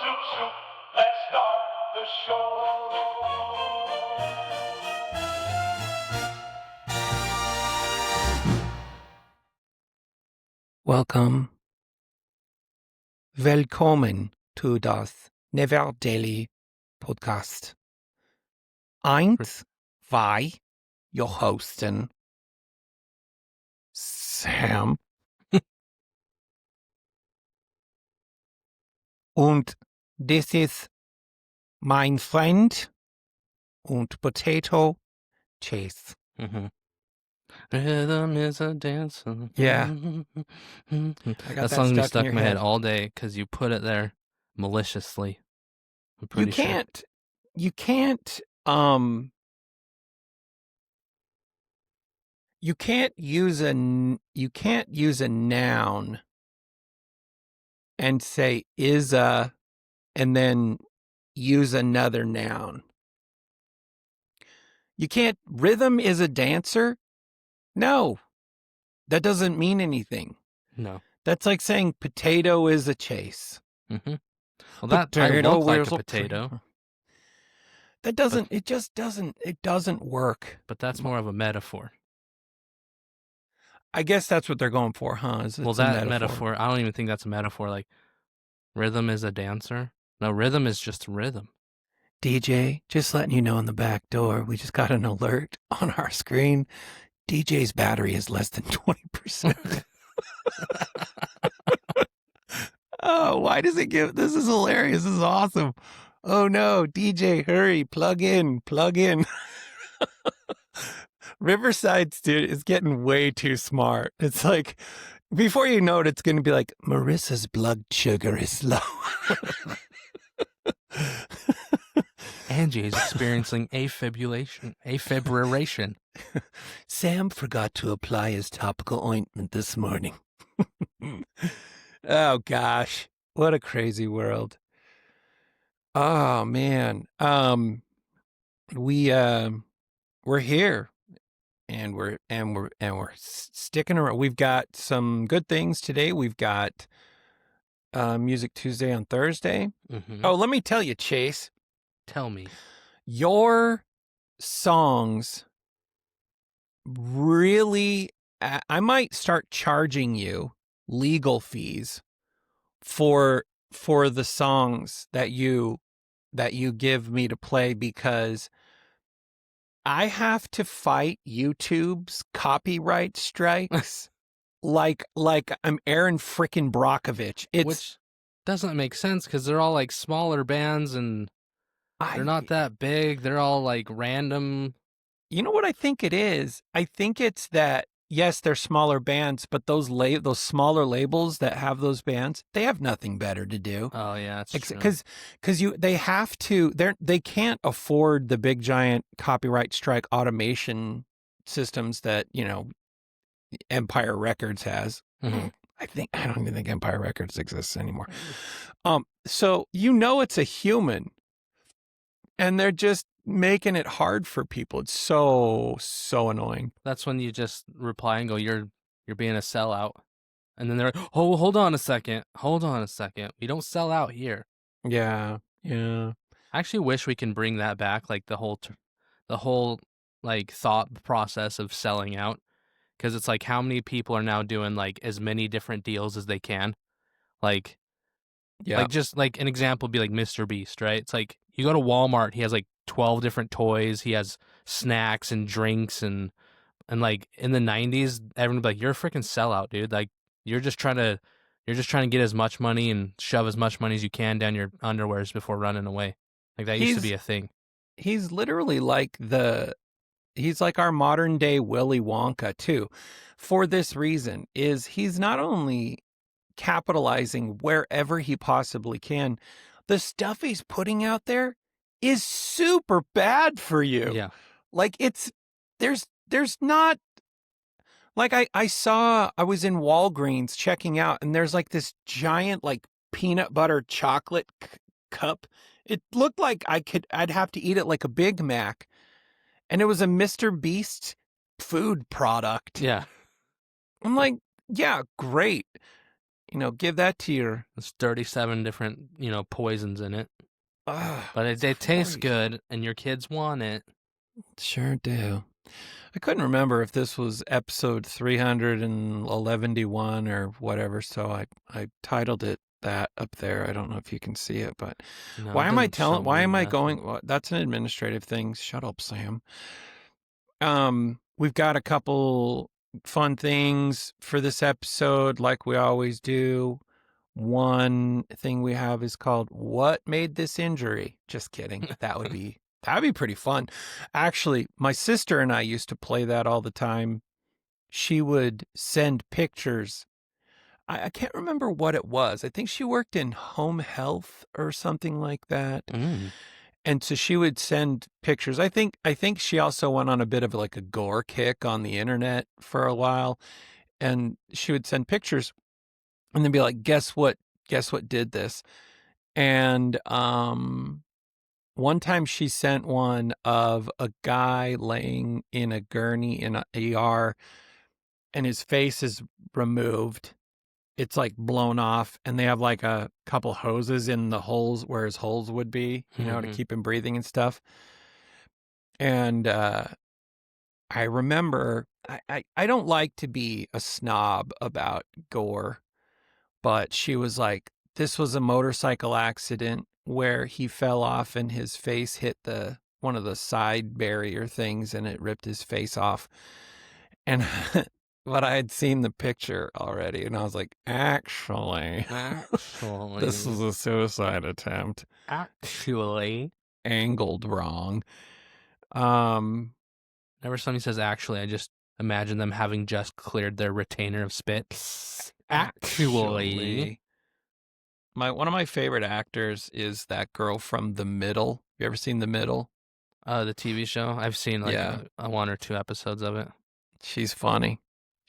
Zoop, zoop, let's start the show. Welcome. Willkommen to das Neverdaily Podcast. 1, 2, your hosting, Sam. Und this is mein Friend und Potato Chase. Mm-hmm. Rhythm is a dancer. Yeah. I got that song be stuck in my head all day because you put it there maliciously. I'm pretty sure. You can't use a noun and say is a and then use another noun. You can't. Rhythm is a dancer? No, that doesn't mean anything. No. That's like saying potato is a chase. Mm-hmm. Well, that I look like a potato. That doesn't. It just doesn't. It doesn't work. But that's more of a metaphor. I guess that's what they're going for, huh? Well, that metaphor. I don't even think that's a metaphor. Like, rhythm is a dancer. No, rhythm is just rhythm. DJ, just letting you know in the back door, we just got an alert on our screen. DJ's battery is less than 20%. Oh, why does it give? This is hilarious. This is awesome. Oh no, DJ, hurry, plug in. Riverside student is getting way too smart. It's like, before you know it, it's going to be like, Marissa's blood sugar is low. Angie is experiencing afibrillation. Sam forgot to apply his topical ointment this morning. Oh gosh, what a crazy world. Oh man. We're here and we're sticking around. We've got some good things today. We've got Music Tuesday on Thursday. Mm-hmm. Oh, let me tell you, Chase. Tell me. Your songs really, I might start charging you legal fees for the songs that you give me to play, because I have to fight YouTube's copyright strikes like I'm Aaron frickin' Brockovich. Which doesn't make sense because they're all like smaller bands and they're not that big. They're all like random. You know what I think it is? I think it's that, yes, they're smaller bands, but those smaller labels that have those bands, they have nothing better to do. Oh yeah, that's true. Because they can't afford the big giant copyright strike automation systems that, Empire Records has. Mm-hmm. I don't even think Empire Records exists anymore. So it's a human, and they're just making it hard for people. It's so annoying. That's when you just reply and go, "You're being a sellout," and then they're like, "Oh, hold on a second. We don't sell out here." Yeah. I actually wish we can bring that back, like the whole like thought process of selling out, because it's like how many people are now doing like as many different deals as they can, like. Yeah. Like, just like an example would be like Mr. Beast, right? It's like you go to Walmart, he has like 12 different toys, he has snacks and drinks, and like in the 90s, everyone would be like, "You're a freaking sellout, dude. Like you're just trying to get as much money and shove as much money as you can down your underwears before running away." Like that used to be a thing. He's literally he's like our modern day Willy Wonka too. For this reason, is he's not only capitalizing wherever he possibly can, the stuff he's putting out there is super bad for you. Yeah. Like there's not, like I was in Walgreens checking out, and there's like this giant like peanut butter chocolate cup. It looked like I'd have to eat it like a Big Mac, and it was a Mr. Beast food product. Yeah. I'm like, yeah, great. give that to your. There's 37 different, poisons in it. Ugh, But it's it tastes crazy. good, and your kids want it. Sure do. I couldn't remember if this was episode 311 or whatever, so I titled it that up there. I don't know if you can see it, but No, why it am I doesn't show telling? Why me am I nothing. going? Well, that's an administrative thing. Shut up, Sam. We've got a couple fun things for this episode, like we always do. One thing we have is called "What Made This Injury?" Just kidding. That'd be pretty fun. Actually, my sister and I used to play that all the time. She would send pictures. I can't remember what it was. I think she worked in home health or something like that. Mm. And so she would send pictures. I think she also went on a bit of like a gore kick on the internet for a while. And she would send pictures and then be like, guess what did this? And one time she sent one of a guy laying in a gurney in a ER and his face is removed. It's like blown off, and they have like a couple hoses in the holes where his holes would be, to keep him breathing and stuff. And I remember I don't like to be a snob about gore, but she was like, this was a motorcycle accident where he fell off and his face hit one of the side barrier things and it ripped his face off. And but I had seen the picture already and I was like, actually, this is a suicide attempt. Actually. Angled wrong. Whenever somebody says actually, I just imagine them having just cleared their retainer of spit. Actually. One of my favorite actors is that girl from The Middle. You ever seen The Middle? The TV show? I've seen like Yeah. a one or two episodes of it. She's funny.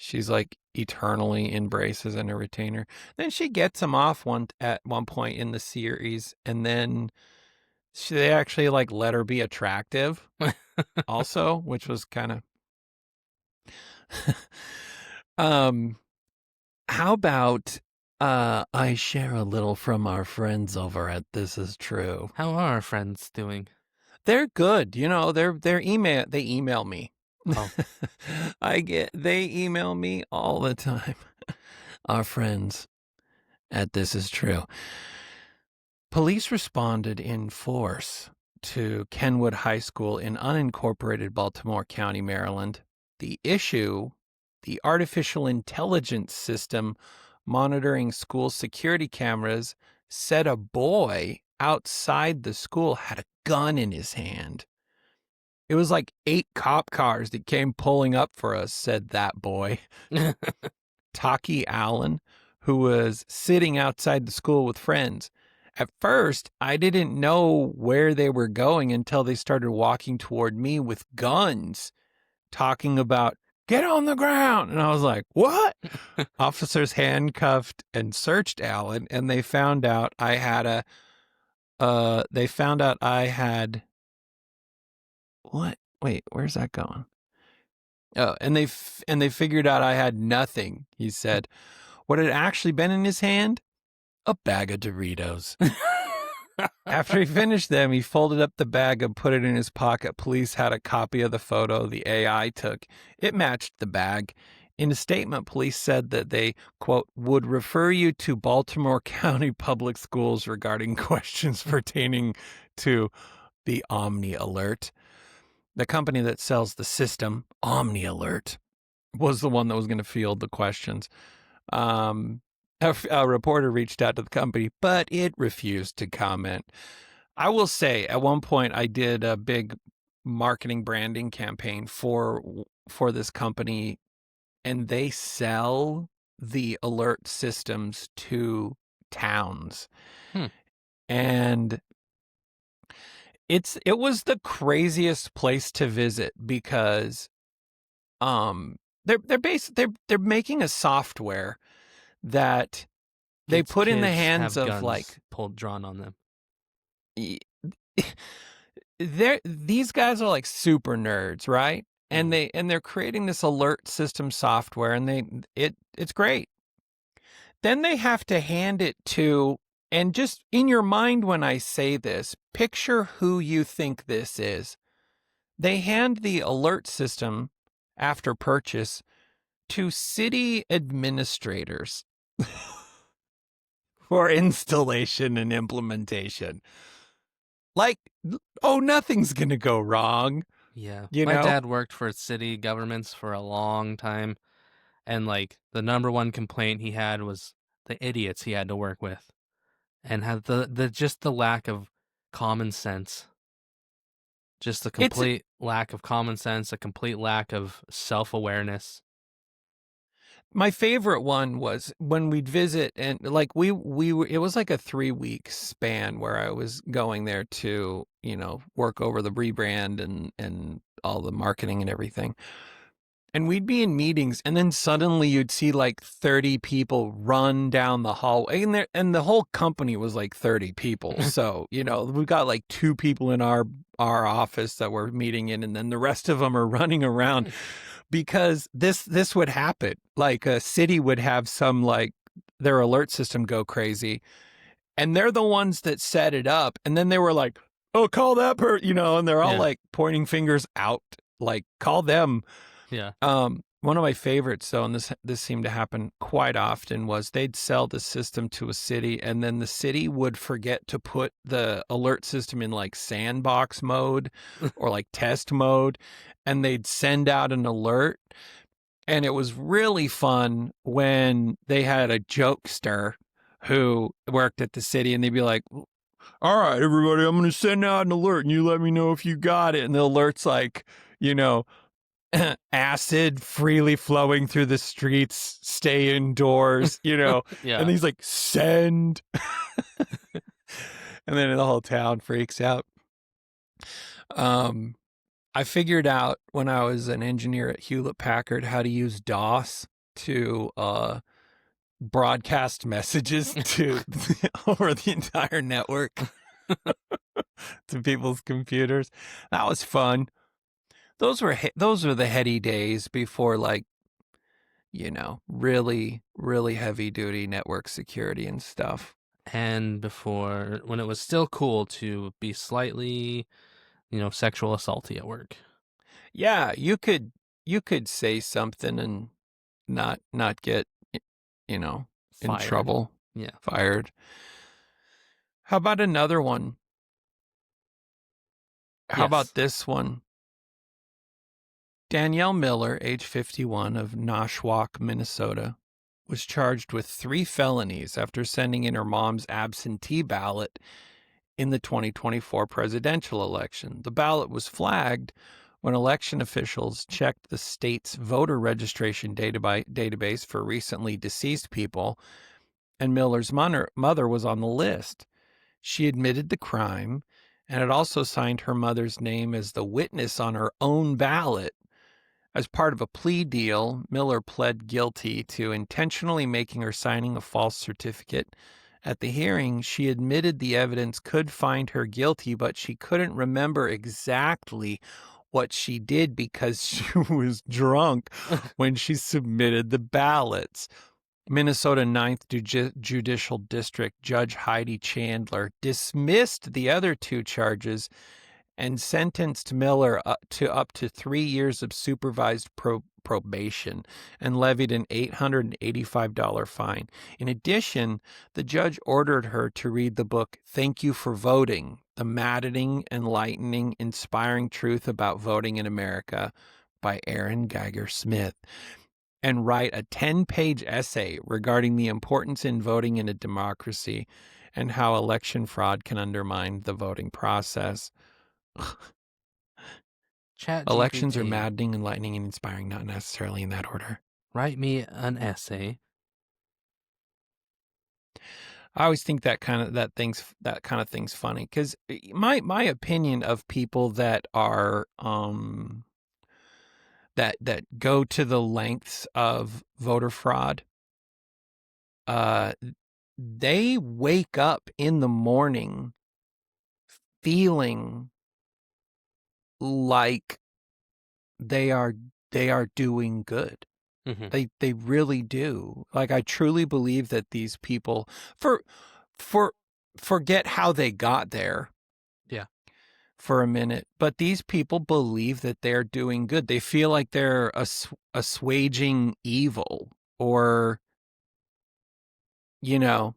She's like eternally in braces and a retainer. Then she gets him off at one point in the series, and then they actually like let her be attractive also, which was kind of how about I share a little from our friends over at This Is True. How are our friends doing? They're good. They email me. Oh. They email me all the time. Our friends at This Is True. Police responded in force to Kenwood High School in unincorporated Baltimore County, Maryland. The issue, the artificial intelligence system monitoring school security cameras, said a boy outside the school had a gun in his hand. It was like 8 cop cars that came pulling up for us, said that boy. Taki Allen, who was sitting outside the school with friends. At first, I didn't know where they were going until they started walking toward me with guns, talking about, get on the ground. And I was like, what? Officers handcuffed and searched Allen, and they found out I had what? Wait, where's that going? Oh, and they figured out I had nothing, he said. What had actually been in his hand? A bag of Doritos. After he finished them, he folded up the bag and put it in his pocket. Police had a copy of the photo the AI took. It matched the bag. In a statement, police said that they, quote, would refer you to Baltimore County Public Schools regarding questions pertaining to the Omni Alert. The company that sells the system, Omni Alert, was the one that was going to field the questions. A reporter reached out to the company, but it refused to comment. I will say, at one point, I did a big marketing branding campaign for this company, and they sell the alert systems to towns. And it was the craziest place to visit because they're making a software that they Kids put in the hands have of guns like drawn on them. These guys are like super nerds, right? And they're creating this alert system software, and it's great. then they have to hand it to, and just in your mind when I say this, picture who you think this is. They hand the alert system after purchase to city administrators for installation and implementation. Like, oh, nothing's going to go wrong. Yeah. You My know? dad worked for city governments for a long time, and like the number one complaint he had was the idiots he had to work with, and had the just the lack of common sense. Just a It's complete lack of common sense, a complete lack of self-awareness. my favorite one was when we'd visit, and like we were, it was like a 3-week span where I was going there to, work over the rebrand and all the marketing and everything. And we'd be in meetings, and then suddenly you'd see like 30 people run down the hallway, and the whole company was like 30 people. So, we've got like 2 people in our office that we're meeting in, and then the rest of them are running around because this would happen. Like a city would have some, like, their alert system go crazy, and they're the ones that set it up. And then they were like, "Oh, call that and they're all Yeah. like pointing fingers out, like, call them. Yeah. One of my favorites, though, and this seemed to happen quite often, was they'd sell the system to a city, and then the city would forget to put the alert system in like sandbox mode or like test mode, and they'd send out an alert. And it was really fun when they had a jokester who worked at the city, and they'd be like, "All right, everybody, I'm going to send out an alert, and you let me know if you got it." And the alert's like, acid freely flowing through the streets, stay indoors, Yeah. and he's like, "Send." And then the whole town freaks out. I figured out when I was an engineer at Hewlett Packard how to use DOS to broadcast messages to over the entire network to people's computers. That was fun. Those were the heady days before, like, really, really heavy duty network security and stuff. And before, when it was still cool to be slightly, sexual assaulty at work. Yeah, you could say something and not get, in Fired. trouble, Yeah. fired. How about another one? How about Yes. this one? Danielle Miller, age 51, of Nashwauk, Minnesota, was charged with 3 felonies after sending in her mom's absentee ballot in the 2024 presidential election. The ballot was flagged when election officials checked the state's voter registration database for recently deceased people, and Miller's mother was on the list. She admitted the crime and had also signed her mother's name as the witness on her own ballot. As part of a plea deal, Miller pled guilty to intentionally making or signing a false certificate. At the hearing, she admitted the evidence could find her guilty, but she couldn't remember exactly what she did because she was drunk when she submitted the ballots. Minnesota 9th Judicial District Judge Heidi Chandler dismissed the other 2 charges and sentenced Miller up to 3 years of supervised probation and levied an $885 fine. In addition, the judge ordered her to read the book Thank You for Voting: The Maddening, Enlightening, Inspiring Truth About Voting in America by Aaron Geiger Smith, and write a 10-page essay regarding the importance in voting in a democracy and how election fraud can undermine the voting process. Elections are ChatGPT, maddening, enlightening, and inspiring, not necessarily in that order. write me an essay. I always think that kind of thing's funny because my opinion of people that are that go to the lengths of voter fraud, they wake up in the morning feeling like they are doing good. Mhm. They really do. Like, I truly believe that these people for forget how they got there Yeah. for a minute, but these people believe that they're doing good. They feel like they're assuaging evil, or, you know,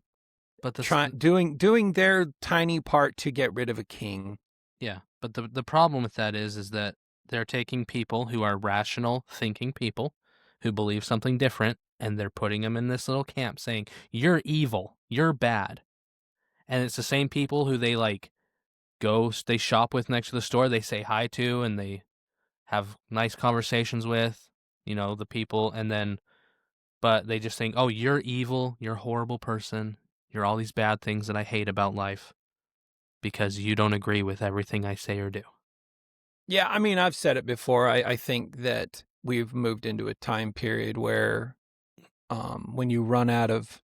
But doing their tiny part to get rid of a king. yeah, but the problem with that is that they're taking people who are rational thinking people who believe something different, and they're putting them in this little camp saying, "You're evil, you're bad." And it's the same people who they like they shop with next to the store, they say hi to, and they have nice conversations with, the people, and then but they just think, "Oh, you're evil, you're a horrible person, you're all these bad things that I hate about life because you don't agree with everything I say or do." Yeah, I mean, I've said it before. I think that we've moved into a time period where, when you run out of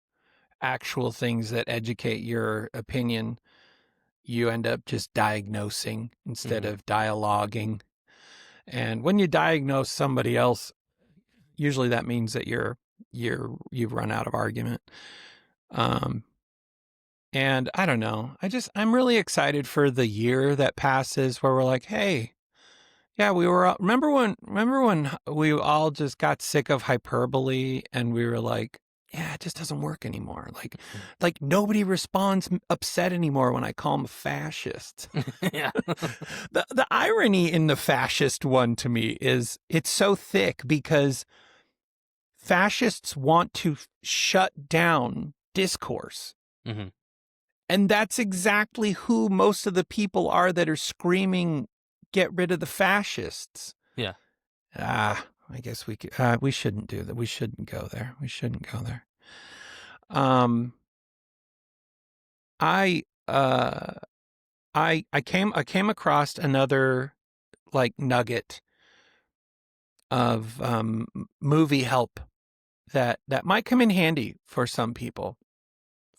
actual things that educate your opinion, you end up just diagnosing instead Mhm. of dialoguing. And when you diagnose somebody else, usually that means that you've run out of argument. Um, and I don't know. I'm really excited for the year that passes where we're like, hey, yeah, we were. Remember when we all just got sick of hyperbole, and we were like, yeah, it just doesn't work anymore. Like nobody responds upset anymore when I call them a fascist. Yeah. The irony in the fascist one to me is it's so thick, because fascists want to shut down discourse. Mhm. And that's exactly who most of the people are that are screaming, get rid of the fascists. Yeah. I guess we shouldn't do that. We shouldn't go there. We shouldn't go there. Um, I, uh, I came across another, like, nugget of, movie help that might come in handy for some people.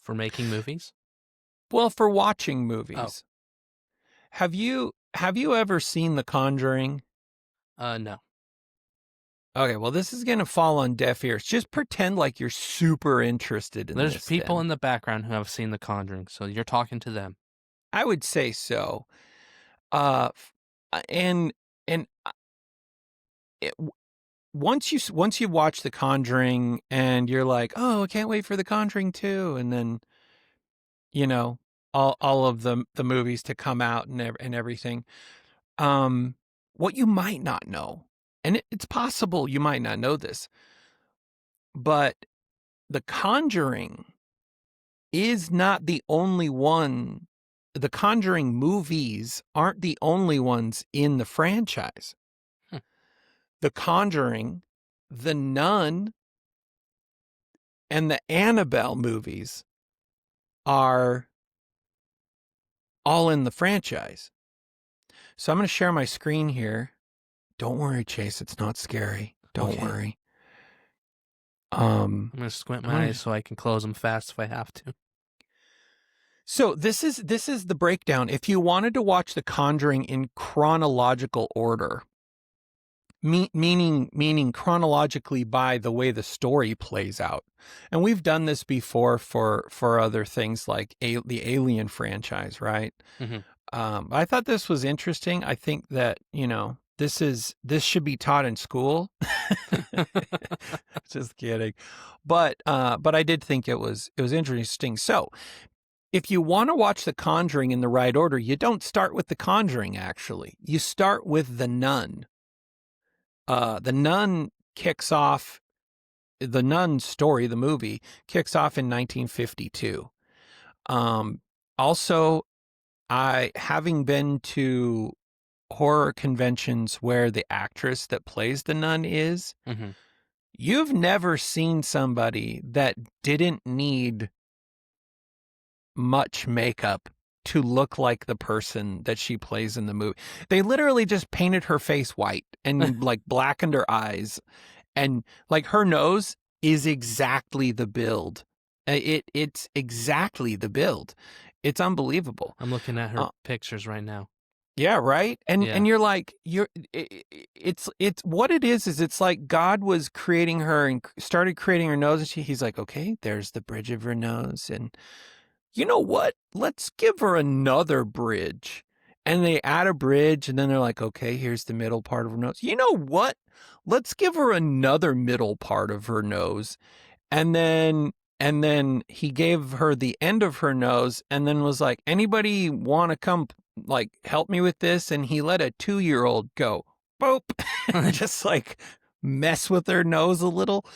For making movies? Well, for watching Oh. movies. Have you ever seen The Conjuring? No. Okay, well, this is going to fall on deaf ears. Just pretend like you're super interested in There's this people then. in the background who have seen The Conjuring, so you're talking to them. I would say so. F and it once you watch The Conjuring and you're like, "Oh, I can't wait for The Conjuring 2," and then, you know, all of the movies to come out and everything. Um, what you might not know, and it's possible you might not know this, but The Conjuring is not the only one. The Conjuring movies aren't the only ones in the franchise. Hmm. The Conjuring, The Nun, and the Annabelle movies are all in the franchise. So I'm going to share my screen here. Don't worry, Chase. It's not scary. Don't Okay. worry. I'm gonna squint my eyes so I can close them fast if I have to. So this is the breakdown. If you wanted to watch The Conjuring in chronological order, meaning chronologically by the way the story plays out, and we've done this before for other things like the Alien franchise, right? Mhm. I thought this was interesting. I think that this should be taught in school. Just kidding, but I did think it was interesting. So if you want to watch The Conjuring in the right order, you don't start with The Conjuring. Actually, you start with The Nun. The Nun kicks off. The Nun story, the movie, kicks off in 1952. Also, having been to horror conventions where the actress that plays the nun is, Mhm. you've never seen somebody that didn't need much makeup to look like the person that she plays in the movie. They literally just painted her face white and like blackened her eyes, and like her nose is exactly the build. It's exactly the build. It's unbelievable. I'm looking at her Uh, pictures right now. Yeah, right. And Yeah. you're like it's what it is it's like God was creating her and started creating her nose, and he's like, okay, there's the bridge of her nose, and you know what? Let's give her another bridge. And they add a bridge, and then they're like, okay, here's the middle part of her nose. You know what? Let's give her another middle part of her nose. And then he gave her the end of her nose, and then was like, anybody want to come like help me with this? And he let a 2-year-old go, boop, just like mess with her nose a little.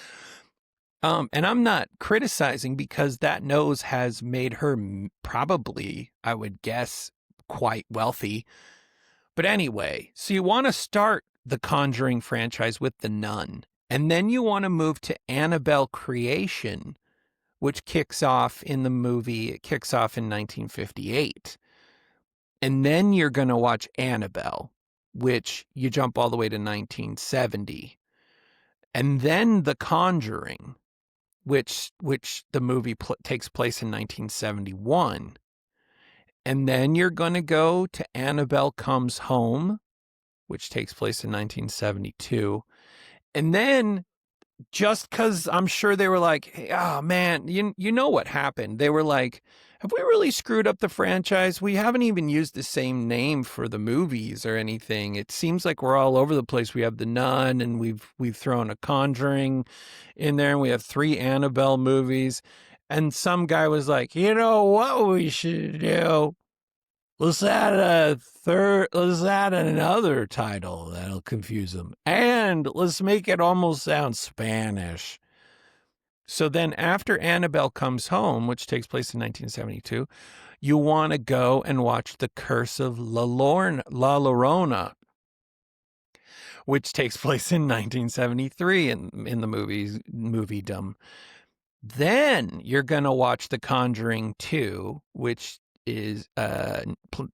And I'm not criticizing, because that nose has made her probably, I would guess, quite wealthy. But anyway, so you want to start the Conjuring franchise with The Nun, and then you want to move to Annabelle Creation, which kicks off in the movie. It kicks off in 1958. And then you're going to watch Annabelle, which you jump all the way to 1970. And then The Conjuring, which the movie takes place in 1971. And then you're going to go to Annabelle Comes Home, which takes place in 1972. And then, just because I'm sure they were like, hey, oh man, you know what happened? They were like, have we really screwed up the franchise? We haven't even used the same name for the movies or anything. It seems like we're all over the place. We have The Nun, and we've thrown a Conjuring in there, and we have 3 Annabelle movies. And some guy was like, you know what we should do? Let's add another title that'll confuse them. And let's make it almost sound Spanish. So then after Annabelle Comes Home, which takes place in 1972, you want to go and watch The Curse of La Llorona, which takes place in 1973 in the moviedom. Then you're going to watch The Conjuring 2, which is takes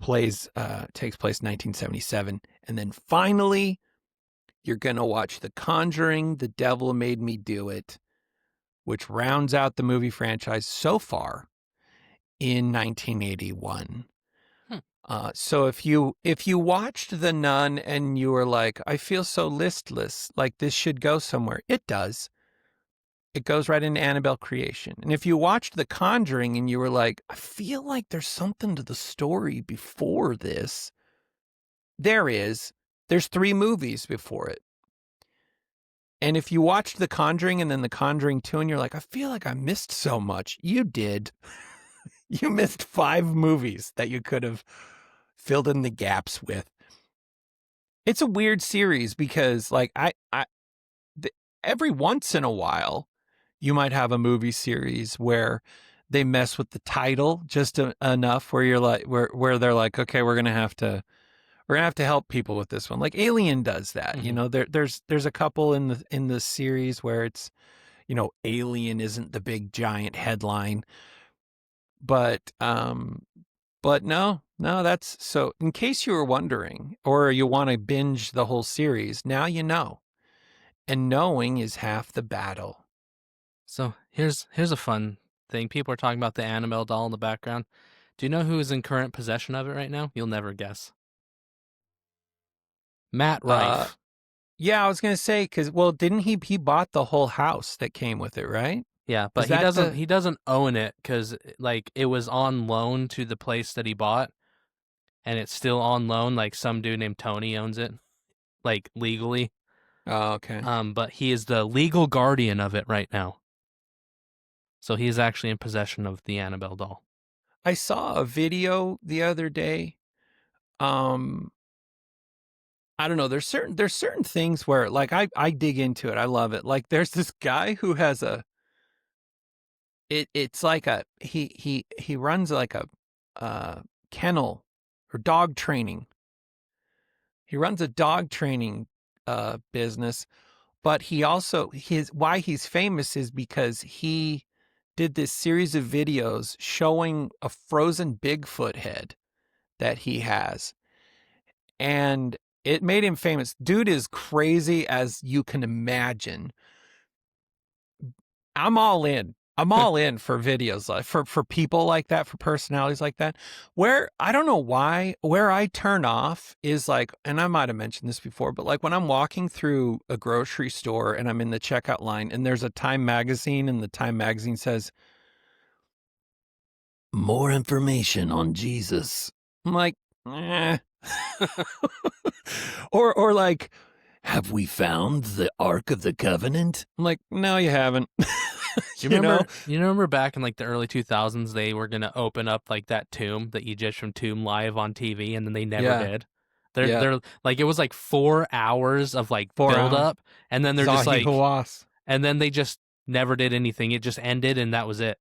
place 1977. And then finally, you're going to watch The Conjuring, The Devil Made Me Do It, which rounds out the movie franchise so far in 1981. So if you watched The Nun and you were like, I feel so listless, like this should go somewhere, it does. It goes right into Annabelle Creation. And if you watched The Conjuring and you were like, I feel like there's something to the story before this, there is. There's 3 movies before it. And if you watched The Conjuring and then The Conjuring 2 and you're like, I feel like I missed so much, you did. You missed 5 movies that you could have filled in the gaps with. It's a weird series because, like, every once in a while, you might have a movie series where they mess with the title just enough where you're like, where they're like, okay, we're gonna have to help people with this one. Like Alien does that. Mhm. You know, there's a couple in the series where it's, you know, Alien isn't the big giant headline, but no, that's so. In case you were wondering, or you want to binge the whole series, now you know, and knowing is half the battle. So here's a fun thing. People are talking about the Annabelle doll in the background. Do you know who is in current possession of it right now? You'll never guess. Matt Uh, Rife. yeah, I was gonna say, because, well, didn't he bought the whole house that came with it, right? Yeah, Is but that the? he doesn't own it because like it was on loan to the place that he bought, and it's still on loan. Like some dude named Tony owns it, like legally. Oh, okay. But he is the legal guardian of it right now. So he is actually in possession of the Annabelle doll. I saw a video the other day. Um, I don't know. There's certain things where, like, I dig into it. I love it. Like there's this guy who has it's like he runs like a kennel or dog training. He runs a dog training business, but he also, why he's famous is because he did this series of videos showing a frozen Bigfoot head that he has. And it made him famous. Dude is crazy as you can imagine. I'm all in. I'm all in for videos like for people like that, for personalities like that. Where I don't know why, where I turn off is like, and I might have mentioned this before, but like when I'm walking through a grocery store and I'm in the checkout line and there's a Time magazine and the Time magazine says more information on Jesus. I'm like, eh. or like, have we found the Ark of the Covenant? I'm like, no, you haven't. You remember back in like the early 2000s, they were gonna open up like that tomb, the Egyptian tomb, live on TV, and then they never Yeah. did. Yeah. They're like it was like 4 hours of like 4 hours. build up, and then they're just Zahi like, Hawass. and then they just never did anything. It just ended, and that was it.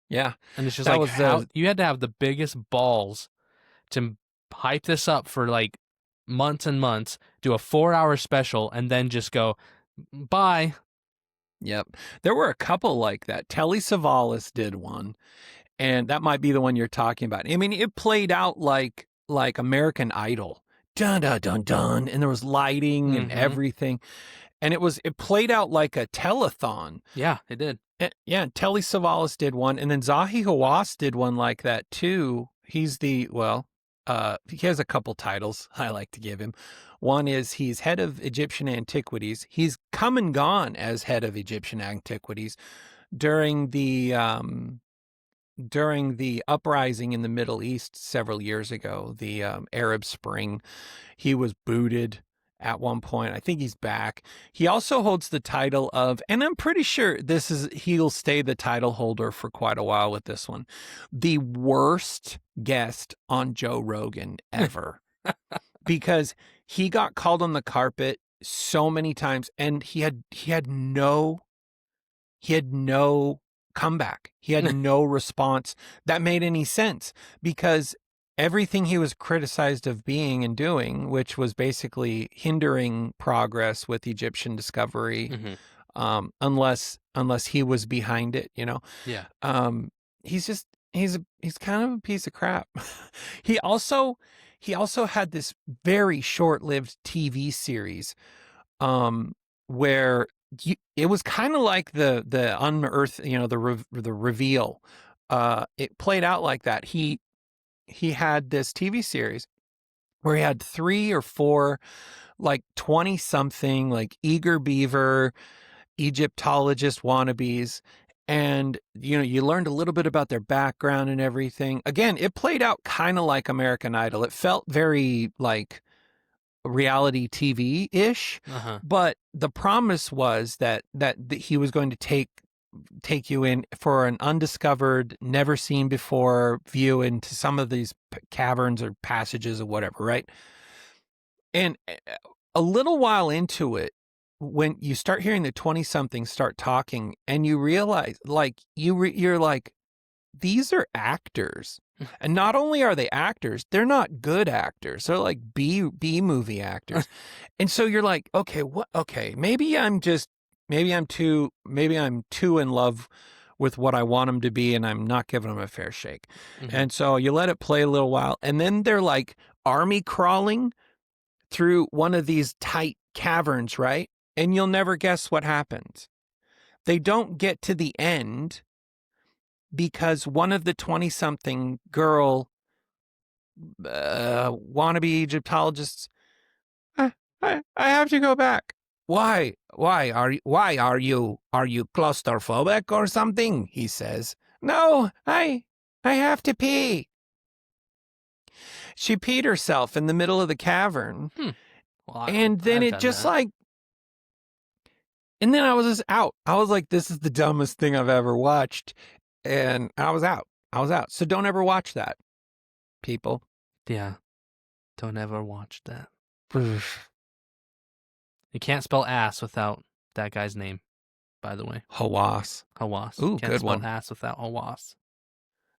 Yeah. And it's just That like was how you had to have the biggest balls to hype this up for like months and months, do a 4 hour special, and then just go bye. Yep. There were a couple like that. Telly Savalas did one, and that might be the one you're talking about. I mean, it played out like American Idol. Dun dun dun dun, and there was lighting and everything. And it played out like a telethon. Yeah, it did. Yeah, Telly Savalas did one, and then Zahi Hawass did one like that too. He's he has a couple titles I like to give him. One is he's head of Egyptian antiquities. He's come and gone as head of Egyptian antiquities during the uprising in the Middle East several years ago, the Arab Spring. He was booted at one point. I think he's back. He also holds the title of, and I'm pretty sure he'll stay the title holder for quite a while with this one, the worst guest on Joe Rogan ever. Because he got called on the carpet so many times and he had no comeback. He had no response that made any sense, because everything he was criticized of being and doing, which was basically hindering progress with Egyptian discovery, unless he was behind it, you know. Yeah. He's kind of a piece of crap. He also had this very short-lived TV series, where it was kind of like the unearth, you know, the reveal. It played out like that. He had this TV series where he had 3 or 4 like 20 something like eager beaver Egyptologist wannabes, and you know, you learned a little bit about their background and everything. Again, it played out kind of like American Idol. It felt very like reality TV-ish, but the promise was that he was going to take you in for an undiscovered, never seen before view into some of these caverns or passages or whatever, right? And a little while into it, when you start hearing the 20-somethings start talking and you realize, like, you're like, these are actors. And not only are they actors, they're not good actors. They're like B movie actors. And so you're like, okay, maybe I'm too in love with what I want them to be, and I'm not giving them a fair shake. And so you let it play a little while, and then they're like army crawling through one of these tight caverns, right? And you'll never guess what happens. They don't get to the end because one of the 20-something girl wannabe Egyptologists, I have to go back. Why are you claustrophobic or something? He says. No, I have to pee. She peed herself in the middle of the cavern. Well, and then it just like, and then I was just out. I was like, this is the dumbest thing I've ever watched. And I was out. So don't ever watch that, people. Yeah. Don't ever watch that. You can't spell ass without that guy's name, by the way. Hawass. Ooh, Can't good spell one. ass without Hawass.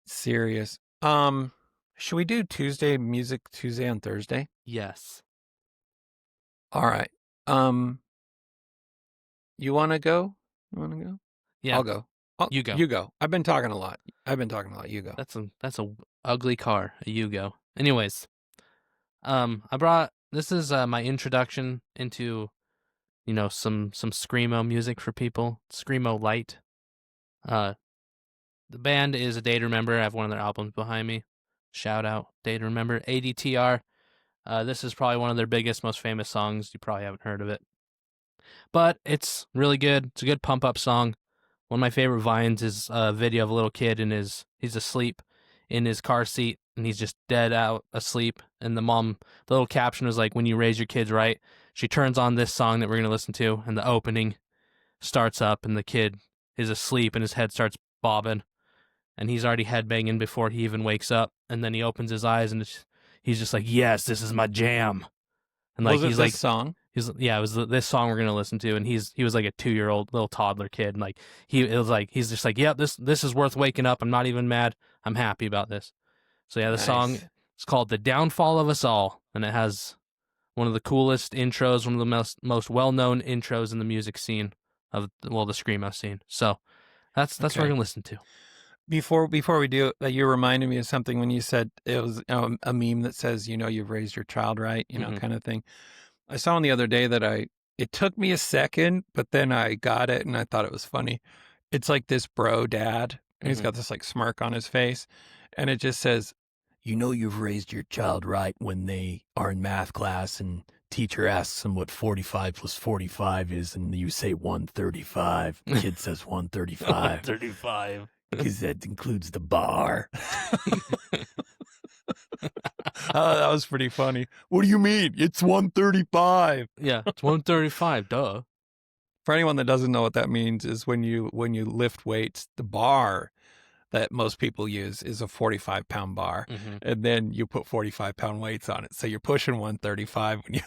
Serious. Should we do Music Tuesday on Thursday? Yes. All right. You want to go? Yeah. I'll go. You go. You go. I've been talking a lot. You go. That's a ugly car. A you go. Anyways, this is my introduction into, you know, some screamo music for people. Screamo light. The band is A Day to Remember. I have one of their albums behind me. Shout out, Day to Remember, ADTR. This is probably one of their biggest, most famous songs. You probably haven't heard of it. But it's really good. It's a good pump-up song. One of my favorite vines is a video of a little kid he's asleep in his car seat, and he's just dead out asleep. And the little caption was like, when you raise your kids right, she turns on this song that we're going to listen to, and the opening starts up, and the kid is asleep, and his head starts bobbing, and he's already headbanging before he even wakes up. And then he opens his eyes, and he's just like, yes, this is my jam. And like, Was it he's this like, song? it was this song we're gonna listen to, and he was like a 2-year-old little toddler kid, and like he's just like, yep, this is worth waking up. I'm not even mad. I'm happy about this. So yeah, the song is called "The Downfall of Us All," and it has one of the coolest intros, one of the most well-known intros in the music scene of the screamo scene. So that's what we're gonna listen to. Before we do it, you reminded me of something when you said it was a meme that says, you've raised your child right, kind of thing. I saw one the other day that it took me a second, but then I got it and I thought it was funny. It's like this bro dad, and he's got this like smirk on his face, and it just says, you've raised your child right when they are in math class and teacher asks them what 45 plus 45 is, and you say 135. The kid says 135. 135. Because that includes the bar. That was pretty funny. What do you mean? It's 135. Yeah, it's 135. Duh. For anyone that doesn't know what that means, is when you lift weights, the bar that most people use is a 45-pound bar, and then you put 45-pound weights on it. So you're pushing 135 when you.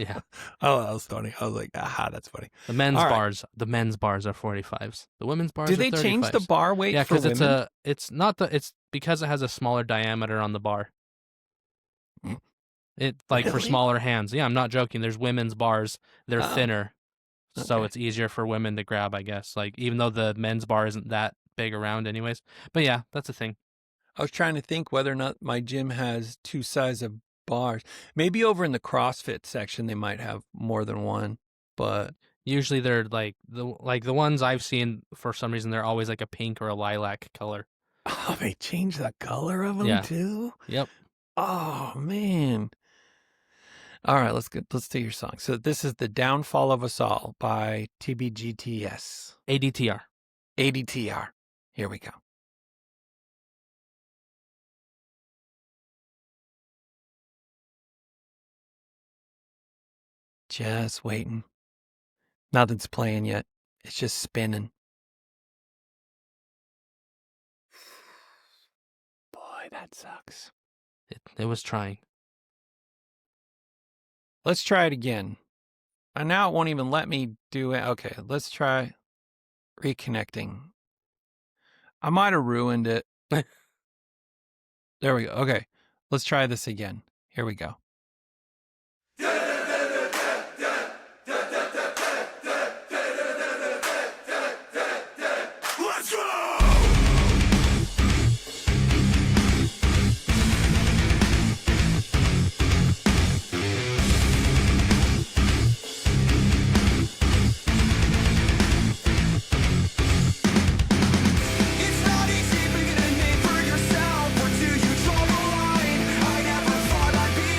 Yeah. Oh, that was funny. I was like, aha, that's funny. The men's bars are 45s. The women's bars. Do they change the bar weight? Yeah, because it's because it has a smaller diameter on the bar. It for smaller hands. Yeah, I'm not joking. There's women's bars. They're thinner, so it's easier for women to grab, I guess. Like, even though the men's bar isn't that big around anyways. But yeah, that's a thing. I was trying to think whether or not my gym has two sizes of bars. Maybe over in the CrossFit section they might have more than one, but usually they're like the ones I've seen, for some reason they're always like a pink or a lilac color. Oh, they change the color of them too? Yep. Oh man. All right, let's do your song. So this is The Downfall of Us All by TBGTS. ADTR. ADTR. Here we go. Just waiting. Nothing's playing yet. It's just spinning. Boy, that sucks. It was trying. Let's try it again. And now it won't even let me do it. Okay, let's try reconnecting. I might have ruined it. There we go. Okay, let's try this again. Here we go. Let's go! It's not easy picking a name for yourself. Where do you draw the line? I never thought I'd be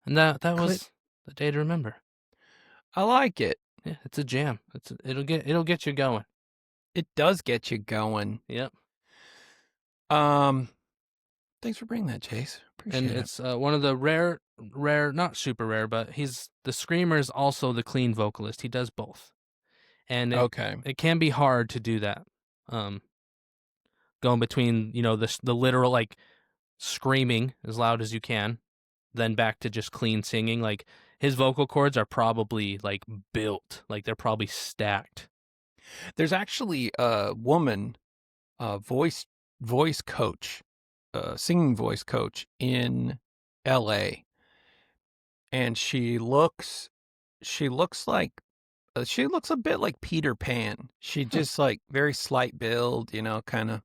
And that Clit- was the day to remember. I like it. Yeah, it's a jam. It'll get you going. It does get you going. Yep. Um, Thanks for bringing that, Chase. And Appreciate it. it's one of the rare, not super rare, but he's the screamer is also the clean vocalist. He does both, and Okay. it can be hard to do that. Going between the literal like screaming as loud as you can, then back to just clean singing. Like his vocal cords are probably like built, like they're probably stacked. There's actually a woman, voice coach, singing voice coach in L.A. and she looks like she looks a bit like Peter Pan. She just like very slight build, kind of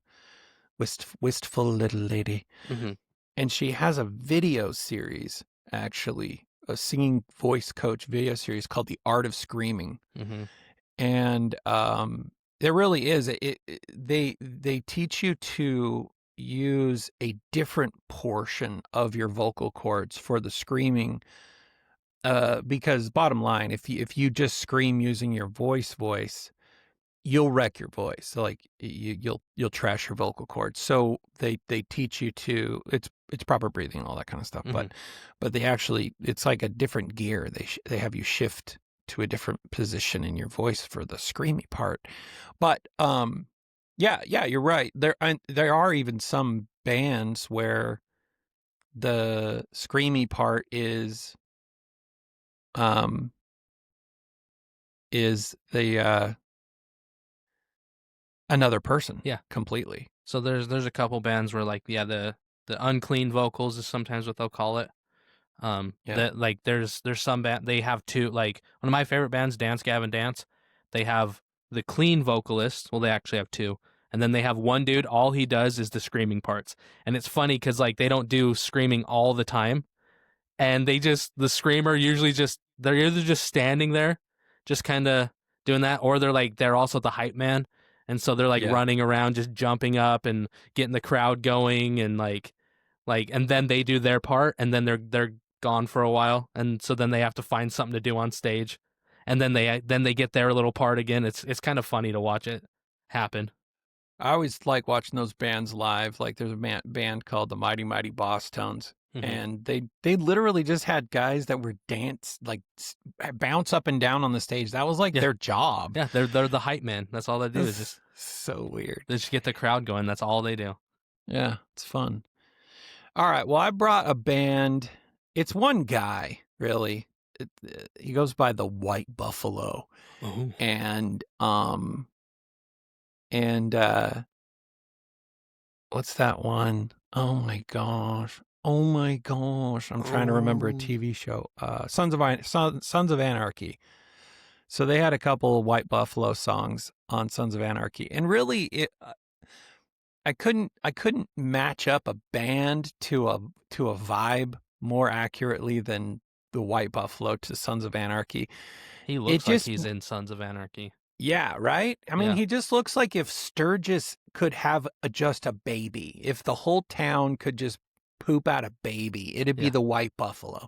wistful little lady. Mm-hmm. And she has a video series, actually, a singing voice coach video series called The Art of Screaming. Mm-hmm. And there really is. They teach you to use a different portion of your vocal cords for the screaming. Because bottom line, if you just scream using your voice, you'll wreck your voice. So like you'll trash your vocal cords. So they teach you to it's proper breathing, all that kind of stuff. Mm-hmm. But they actually, it's like a different gear. They have you shift to a different position in your voice for the screamy part. But yeah, you're right. There are even some bands where the screamy part is the another person. Yeah. Completely. So there's a couple bands where like the unclean vocals is sometimes what they'll call it. Yeah. That like there's some band they have two, like one of my favorite bands, Dance Gavin Dance. They have the clean vocalist. Well, they actually have two, and then they have one dude. All he does is the screaming parts, and it's funny because like they don't do screaming all the time, and the screamer usually they're either just standing there, just kind of doing that, or they're also the hype man, and so they're like Yeah. running around, just jumping up and getting the crowd going, and and then they do their part, and then they're gone for a while, and so then they have to find something to do on stage, and then they get their little part again. It's kind of funny to watch it happen. I always like watching those bands live. Like there's a band called the Mighty Mighty Boss Tones, Mhm. and they literally just had guys that were bounce up and down on the stage. That was like Yeah. their job. Yeah, they're the hype man. That's all they do is just so weird. they just get the crowd going. That's all they do. Yeah, it's fun. All right, well, I brought a band. It's one guy, really. He goes by the White Buffalo, Oh. and what's that one? Oh my gosh! I'm trying to remember a TV show. Sons of Anarchy. So they had a couple of White Buffalo songs on Sons of Anarchy, and really, I couldn't match up a band to a vibe more accurately than the White Buffalo to Sons of Anarchy. He looks like he's in Sons of Anarchy. Yeah, right? I mean, Yeah. he just looks like if Sturgis could have just a baby, if the whole town could just poop out a baby, it'd be Yeah. the White Buffalo.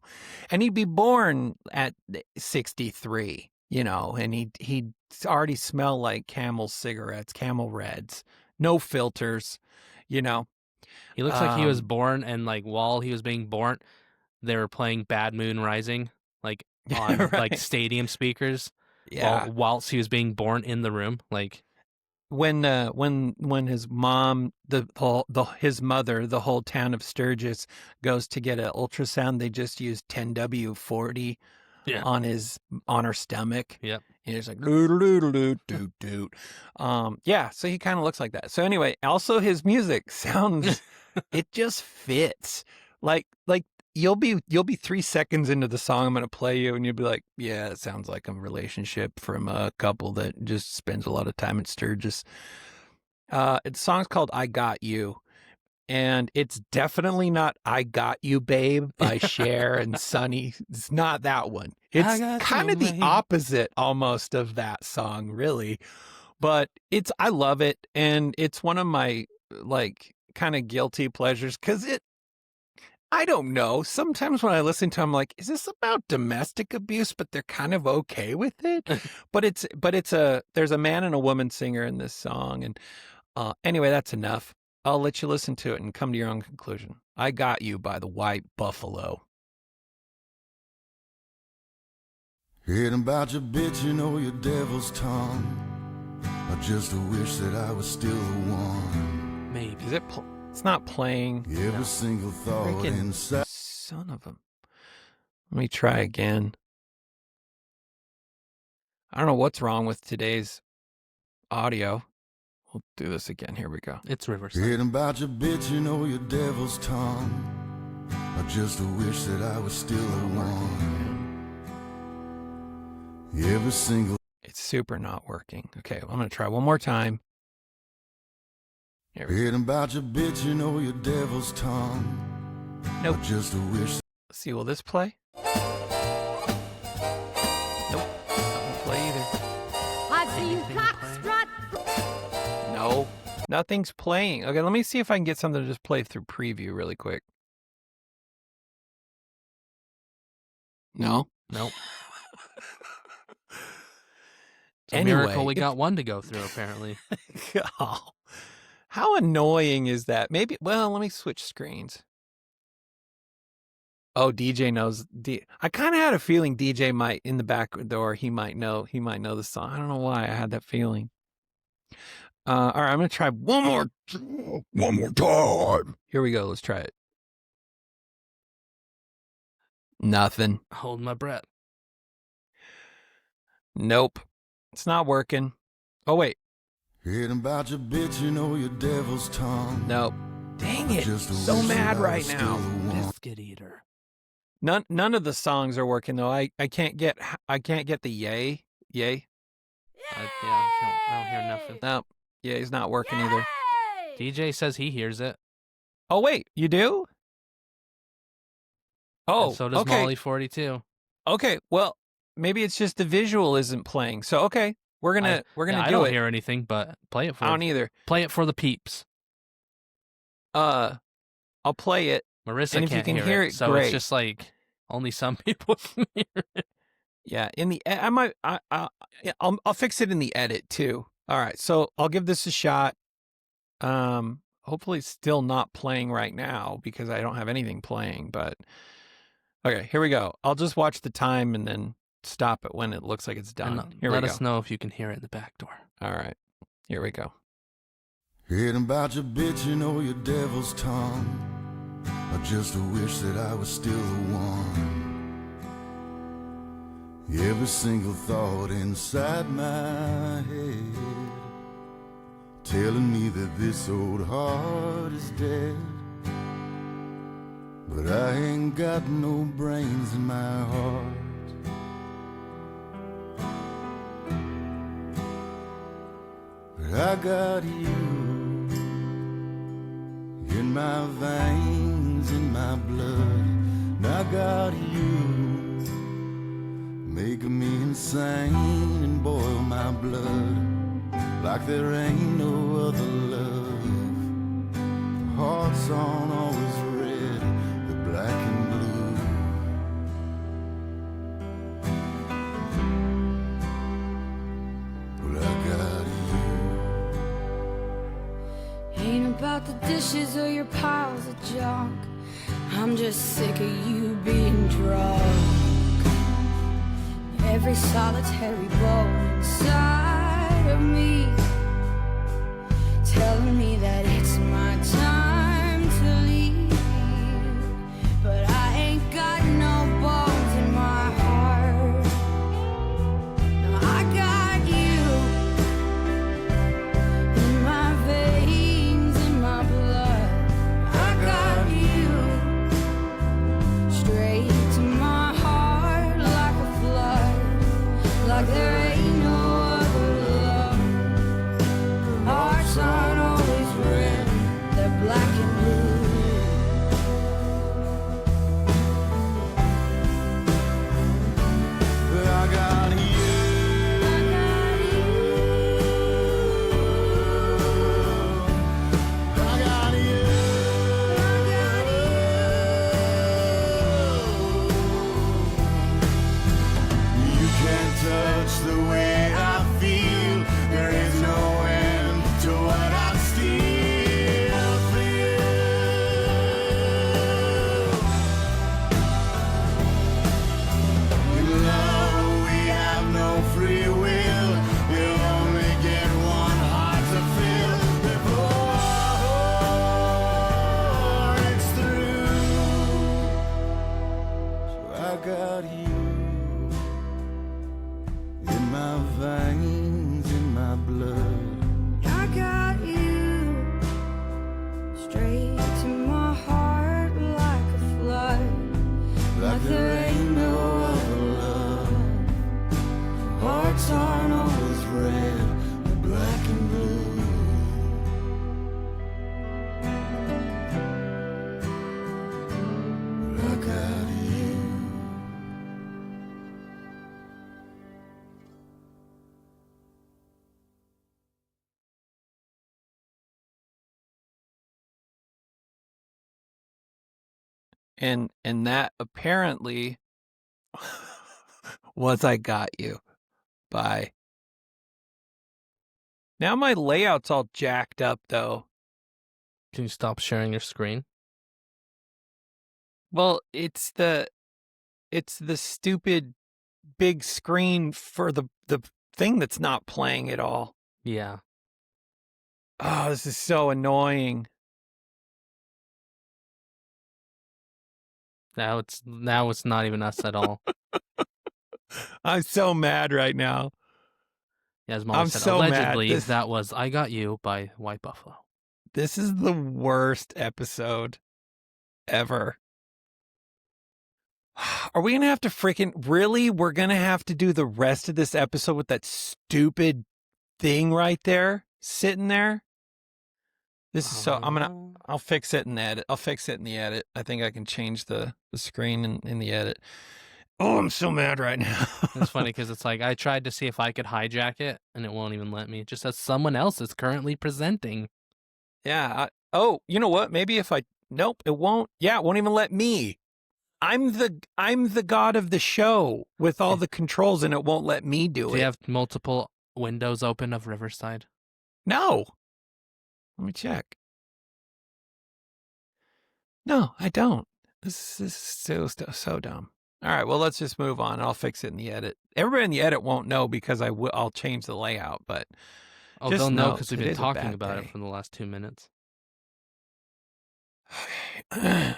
And he'd be born at 63, and he'd already smell like Camel cigarettes, Camel Reds, no filters, He looks like he was born, and like while he was being born, they were playing Bad Moon Rising, like on like Right. stadium speakers. Yeah. Whilst he was being born in the room, like When his mom, his mother, the whole town of Sturgis goes to get an ultrasound, they just use 10W40 Yeah. on her stomach. Yep. And it's like doot. Yeah, so he kind of looks like that. So anyway, also his music sounds it just fits. Like you'll be 3 seconds into the song I'm going to play you, and you'll be like, yeah, it sounds like a relationship from a couple that just spends a lot of time at Sturgis. The song's called I Got You, and it's definitely not I Got You Babe by Cher and Sonny. It's not that one. It's kind of the opposite almost of that song, really. But I love it, and it's one of my like kind of guilty pleasures because I don't know. Sometimes when I listen to, 'em, I'm like, is this about domestic abuse? But they're kind of okay with it. There's a man and a woman singer in this song, and anyway, that's enough. I'll let you listen to it and come to your own conclusion. I Got You by the White Buffalo. Hearing about your bitch, you know your devil's tongue. I just wish that I was still the one. Maybe. Is it? It's not playing. Every single thought Freaking inside. son of a. Let me try again. I don't know what's wrong with today's audio. We'll do this again. Here we go. It's Riverside. Hearing about your bitch, you know your devil's tongue. I just wish that I was still the one. Every single. It's super not working. Okay, I'm going to try one more time. Here we go. Hearing about your bitch, you know your devil's tongue. Nope. I just wish. Let's see, will this play? Nope. Doesn't play either. I've seen Anything cocks strut. No. Nothing's playing. Okay, let me see if I can get something to just play through preview really quick. No? Nope. It's a Anyway, miracle we got one to go through, apparently. Oh, how annoying is that? Maybe, well, let me switch screens. Oh, DJ knows. I kind of had a feeling DJ might, in the back door, he might know the song. I don't know why I had that feeling. All right, I'm going to try one more time. Here we go. Let's try it. Nothing. Hold my breath. Nope. It's not working. Oh, wait. Hearing about your bitch, you know your devil's tongue. Nope. Dang it. Just So wish mad that I right was still now. the one. Biscuit eater. None of the songs are working though. I can't get the yay. Yeah, I don't hear nothing. No. Yay's not working either. DJ says he hears it. Oh wait, you do? Oh, And so does okay. Molly 42. Okay, well, maybe it's just the visual isn't playing. So okay, we're gonna I do don't it. hear anything, but play it for I don't either. Play it for the peeps. I'll play it. Marissa And if you can't can hear hear it, it, so great. it's just like only some people can hear it. Yeah, I'll fix it in the edit too. All right, so I'll give this a shot. Hopefully it's still not playing right now because I don't have anything playing, but okay, here we go. I'll just watch the time and then stop it when it looks like it's done. And Here we let go. us know if you can hear it in the back door. All right, here we go. Hearing about your bitch, you know your devil's tongue. I just wish that I was still the one. Every single thought inside my head telling me that this old heart is dead. But I ain't got no brains in my heart. But I got you in my veins, in my blood. And I got you making me insane and boil my blood like there ain't no other love. The hearts aren't always red, they're black and blue. But I got you. Ain't about the dishes or your piles of junk. I'm just sick of you being drunk. Every solitary bone inside of me telling me that it's my time to leave. But I ain't got no bones in my heart. No, I got you in my veins, in my blood. I got you straight to my heart like a flood, like there ain't no other love. Hearts aren't always red. got you in my veins, in my blood. I got you straight to my heart like a flood. Like there ain't no other love. Hearts aren't always red, they're black and blue. But I got you. And that apparently was I Got You by. Now my layout's all jacked up though. Can you stop sharing your screen? Well, it's the stupid big screen for the thing that's not playing at all. Yeah. Oh, this is so annoying. Now it's not even us at all. I'm so mad right now. Yeah, as Molly I'm said, so mad. allegedly that was I Got You by White Buffalo. This is the worst episode ever. Are we going to have to really? We're going to have to do the rest of this episode with that stupid thing right there, sitting there? This is so, I'll fix it in the edit. I'll fix it in the edit. I think I can change the screen in the edit. Oh, I'm so mad right now. It's funny because it's like I tried to see if I could hijack it and it won't even let me. It just says someone else is currently presenting. Yeah. You know what? Maybe if nope, it won't. Yeah, it won't even let me. I'm the god of the show with all the controls, and it won't let me do it. Do you have multiple windows open of Riverside? No. Let me check. No, I don't. This is so dumb. All right, well, let's just move on. I'll fix it in the edit. Everybody in the edit won't know because I'll change the layout, but they'll know because we've it been is a talking bad about day. it for the last 2 minutes.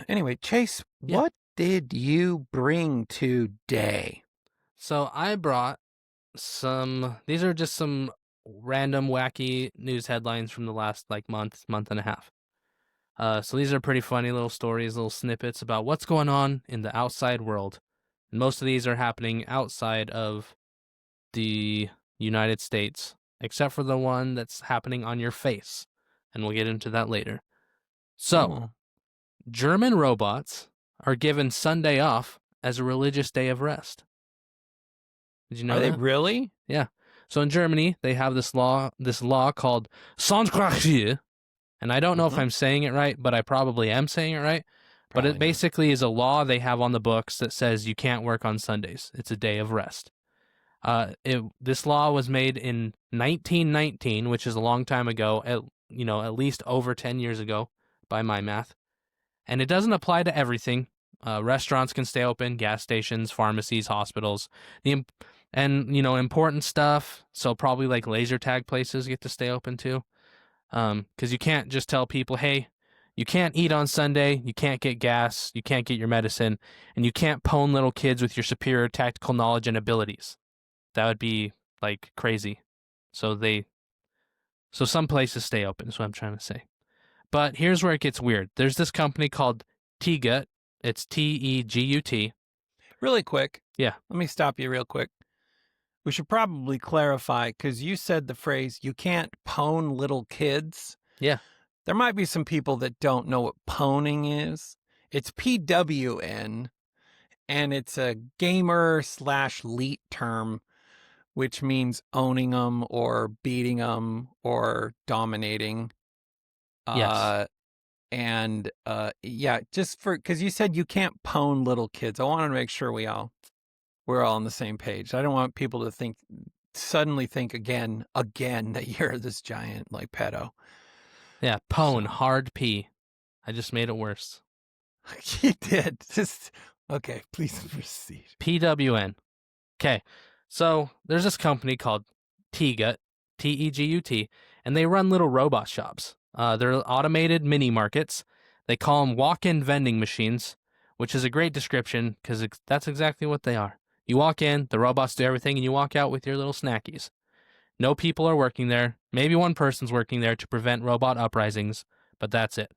Anyway, Chase, Yeah. what did you bring today? So I brought these are just some random wacky news headlines from the last month and a half. So these are pretty funny little stories, little snippets about what's going on in the outside world. And most of these are happening outside of the United States, except for the one that's happening on your face. And we'll get into that later. So, German robots are given Sunday off as a religious day of rest. Did you know Are they that? really? Yeah. So in Germany, they have this law called Sonntagskiel. And I don't know if I'm saying it right, but I probably am saying it right. But Probably it basically is a law they have on the books that says you can't work on Sundays. It's a day of rest. This law was made in 1919, which is a long time ago, at least over 10 years ago by my math. And it doesn't apply to everything. Restaurants can stay open, gas stations, pharmacies, hospitals, important stuff. So probably like laser tag places get to stay open too. Because you can't just tell people, hey, you can't eat on Sunday, you can't get gas, you can't get your medicine, and you can't pwn little kids with your superior tactical knowledge and abilities. That would be like crazy. So some places stay open, is what I'm trying to say. But here's where it gets weird. There's this company called Tegut. It's Tegut. Really quick. Yeah. Let me stop you real quick. We should probably clarify, because you said the phrase, you can't pwn little kids. Yeah. There might be some people that don't know what pwning is. It's PWN, and it's a gamer/leet term, which means owning them or beating them or dominating. Yes. Just because you said you can't pwn little kids. I wanted to make sure we're all on the same page. I don't want people to suddenly think again that you're this giant pedo. Yeah, pwn, hard P. I just made it worse. You did. Okay, please proceed. PWN. Okay, so there's this company called Tegut, Tegut, and they run little robot shops. They're automated mini markets. They call them walk-in vending machines which is a great description because that's exactly what they are. You walk in, the robots do everything, and you walk out with your little snackies. No people are working there. Maybe one person's working there to prevent robot uprisings, but that's it.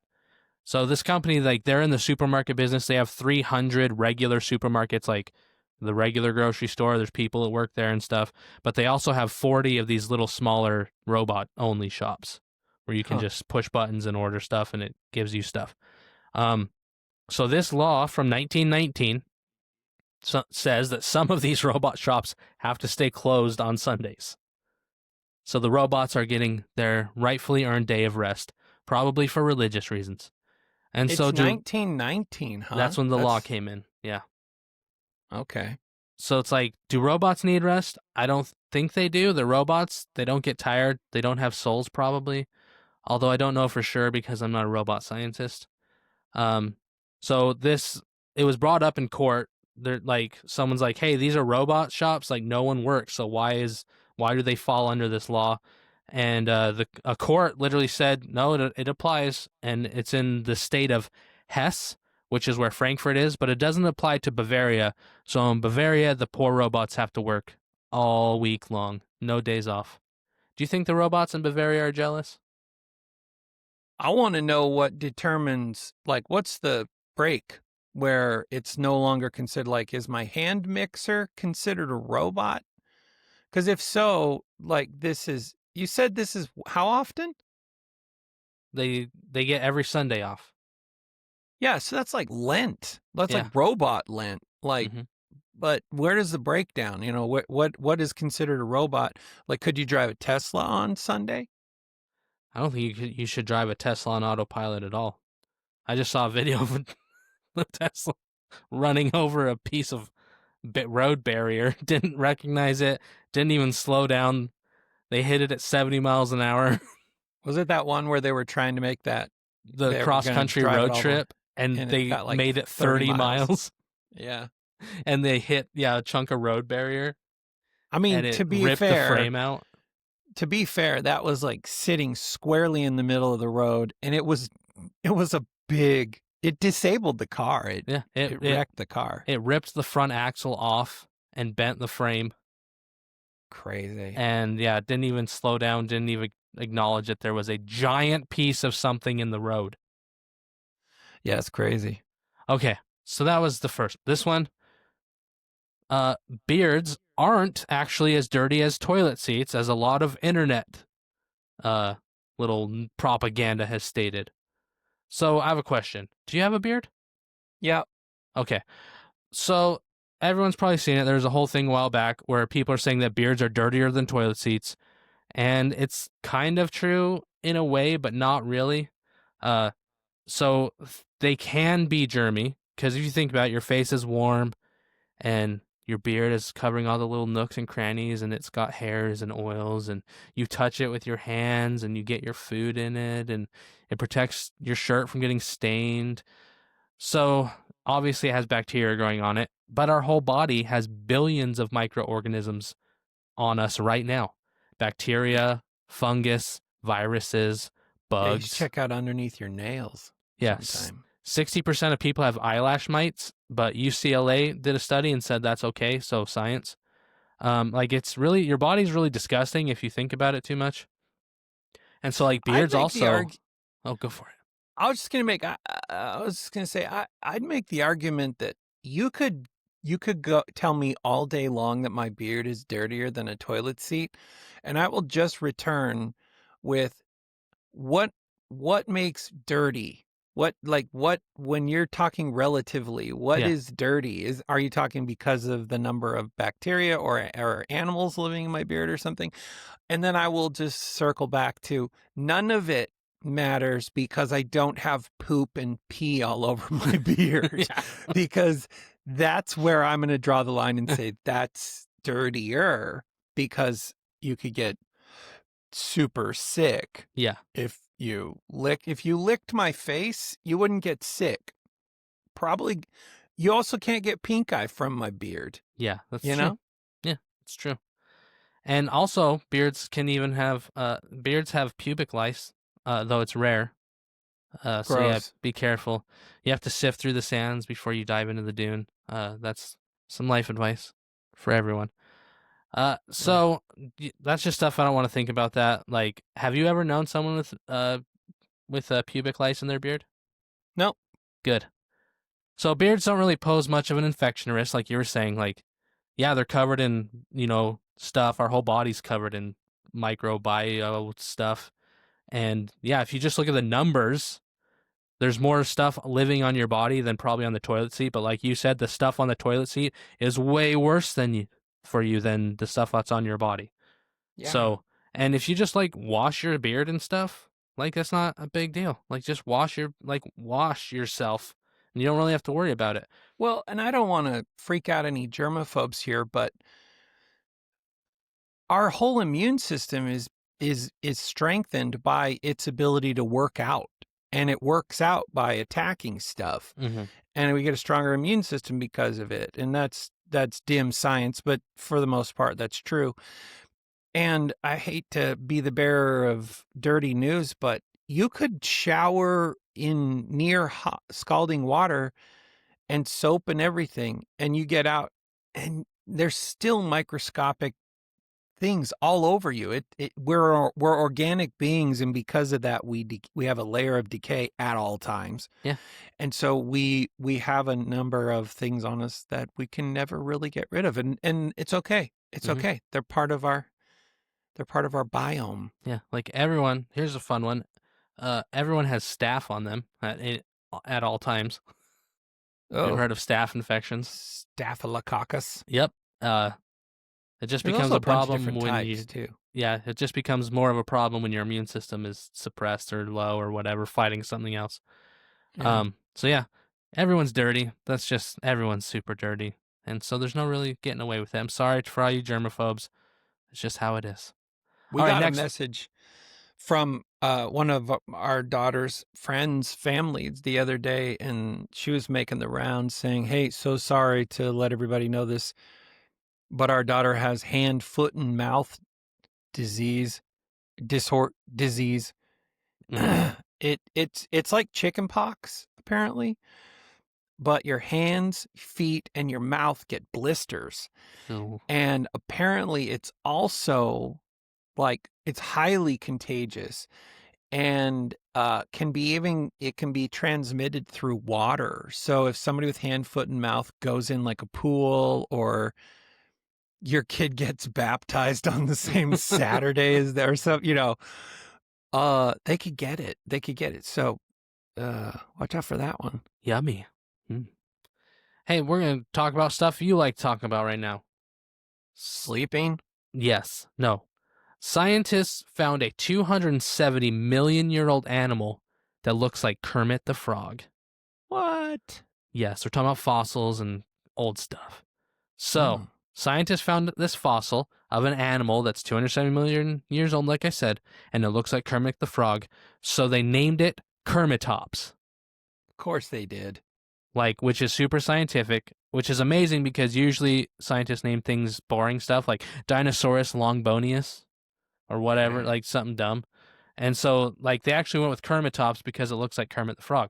So this company, like, they're in the supermarket business. They have 300 regular supermarkets, like the regular grocery store. There's people that work there and stuff. But they also have 40 of these little smaller robot-only shops where you can just push buttons and order stuff, and it gives you stuff. So this law from 1919 says that some of these robot shops have to stay closed on Sundays. So the robots are getting their rightfully earned day of rest, probably for religious reasons. And It's so 1919, huh? that's when the law came in. Yeah. Okay. So it's like, do robots need rest? I don't think they do. They're robots. They don't get tired. They don't have souls, probably. Although I don't know for sure because I'm not a robot scientist. So it was brought up in court. They're like, someone's like, hey, these are robot shops. Like, no one works. So why do they fall under this law? And a court literally said, no, it applies. And it's in the state of Hesse, which is where Frankfurt is, but it doesn't apply to Bavaria. So in Bavaria, the poor robots have to work all week long. No days off. Do you think the robots in Bavaria are jealous? I want to know what determines, like, what's the break where it's no longer considered, like, is my hand mixer considered a robot? Because if so, like, you said this is how often? They get every Sunday off. Yeah, so that's like Lent. That's Yeah. like robot Lent. Like, but where does the breakdown? You know, what is considered a robot? Like, could you drive a Tesla on Sunday? I don't think you should drive a Tesla on autopilot at all. I just saw a video of a Tesla running over a piece of road barrier. Didn't recognize it. Didn't even slow down. They hit it at 70 miles an hour. Was it that one where they were trying to make that The they were cross-country gonna drive road it all trip, and and it they got, like, made it 30 30 miles. miles, Yeah. and they hit a chunk of road barrier, I mean, and it to be ripped fair, the frame out. that was like sitting squarely in the middle of the road, and it was it disabled the car. It wrecked the car. It ripped the front axle off and bent the frame. Crazy. And it didn't even slow down, didn't even acknowledge that there was a giant piece of something in the road. Yeah, it's crazy. Okay, so that was the first. This one, beards aren't actually as dirty as toilet seats, as a lot of internet little propaganda has stated. So I have a question. Do you have a beard? Yeah. Okay. So everyone's probably seen it. There's a whole thing a while back where people are saying that beards are dirtier than toilet seats. And it's kind of true in a way, but not really. So they can be germy, because if you think about it, your face is warm and your beard is covering all the little nooks and crannies, and it's got hairs and oils, and you touch it with your hands and you get your food in it, and it protects your shirt from getting stained. So obviously it has bacteria growing on it, but our whole body has billions of microorganisms on us right now. Bacteria, fungus, viruses, Yeah, you bugs. should check out underneath your nails. Yes. Sometime. 60% of people have eyelash mites, but UCLA did a study and said that's okay. So science, like, it's really, your body's really disgusting if you think about it too much. And so, like, beards also. Oh, go for it. I was just gonna say I'd make the argument that you could go tell me all day long that my beard is dirtier than a toilet seat, and I will just return with what makes dirty. What when you're talking relatively, what is dirty? Are you talking because of the number of bacteria or animals living in my beard or something? And then I will just circle back to none of it matters because I don't have poop and pee all over my beard. Because that's where I'm going to draw the line and say that's dirtier, because you could get super sick. Yeah. If you licked my face, you wouldn't get sick. Probably. You also can't get pink eye from my beard. Yeah, that's you true. know? Yeah, it's true. And also, beards have pubic lice, though it's rare. So yeah, Gross. be careful. You have to sift through the sands before you dive into the dune. That's some life advice for everyone. So that's just stuff I don't want to think about. That like, have you ever known someone with pubic lice in their beard? Nope. Good. So beards don't really pose much of an infection risk, like you were saying. Like, yeah, they're covered in stuff. Our whole body's covered in microbiome stuff, and yeah, if you just look at the numbers, there's more stuff living on your body than probably on the toilet seat. But like you said, the stuff on the toilet seat is way worse for you than the stuff that's on your body. Yeah. So, and if you just like wash your beard and stuff, like that's not a big deal. Like just wash yourself, and you don't really have to worry about it. Well, and I don't want to freak out any germaphobes here, but our whole immune system is strengthened by its ability to work out, and it works out by attacking stuff. Mm-hmm. And we get a stronger immune system because of it. And that's dim science, but for the most part, that's true. And I hate to be the bearer of dirty news, but you could shower in near hot, scalding water and soap and everything, and you get out, and there's still microscopic things all over you. We're organic beings, and because of that, we have a layer of decay at all times. Yeah. And so we have a number of things on us that we can never really get rid of, and it's okay. It's okay. They're part of our biome. Yeah, like everyone. Here's a fun one. Everyone has staph on them at all times. You've heard of staph infections? Staphylococcus. Yep. It just There's becomes also a bunch of problem different when types, too. Yeah, it just becomes more of a problem when your immune system is suppressed or low or whatever, fighting something else. Yeah. So yeah, everyone's dirty. Everyone's super dirty. And so there's no really getting away with it. I'm sorry for all you germaphobes. It's just how it is. We All right, got next. a message from one of our daughter's friends' families the other day, and she was making the rounds saying, "Hey, so sorry to let everybody know this, but our daughter has hand, foot, and mouth disease. Disease. It's like chicken pox, apparently, but your hands, feet, and your mouth get blisters. Oh. And apparently it's also like it's highly contagious, and can be transmitted through water. So if somebody with hand, foot, and mouth goes in like a pool, or your kid gets baptized on the same Saturday as there, so they could get it. So watch out for that one. Yummy. Hey, we're going to talk about stuff you like talking about right now. Sleeping? Yes. No. Scientists found a 270 million year old animal that looks like Kermit the Frog. What? Yes, we're talking about fossils and old stuff. So, scientists found this fossil of an animal that's 270 million years old, like I said, and it looks like Kermit the Frog. So they named it Kermitops. Of course they did. Which is super scientific, which is amazing because usually scientists name things boring stuff like Dinosaurus longbonius or whatever, like something dumb. And so, they actually went with Kermitops because it looks like Kermit the Frog.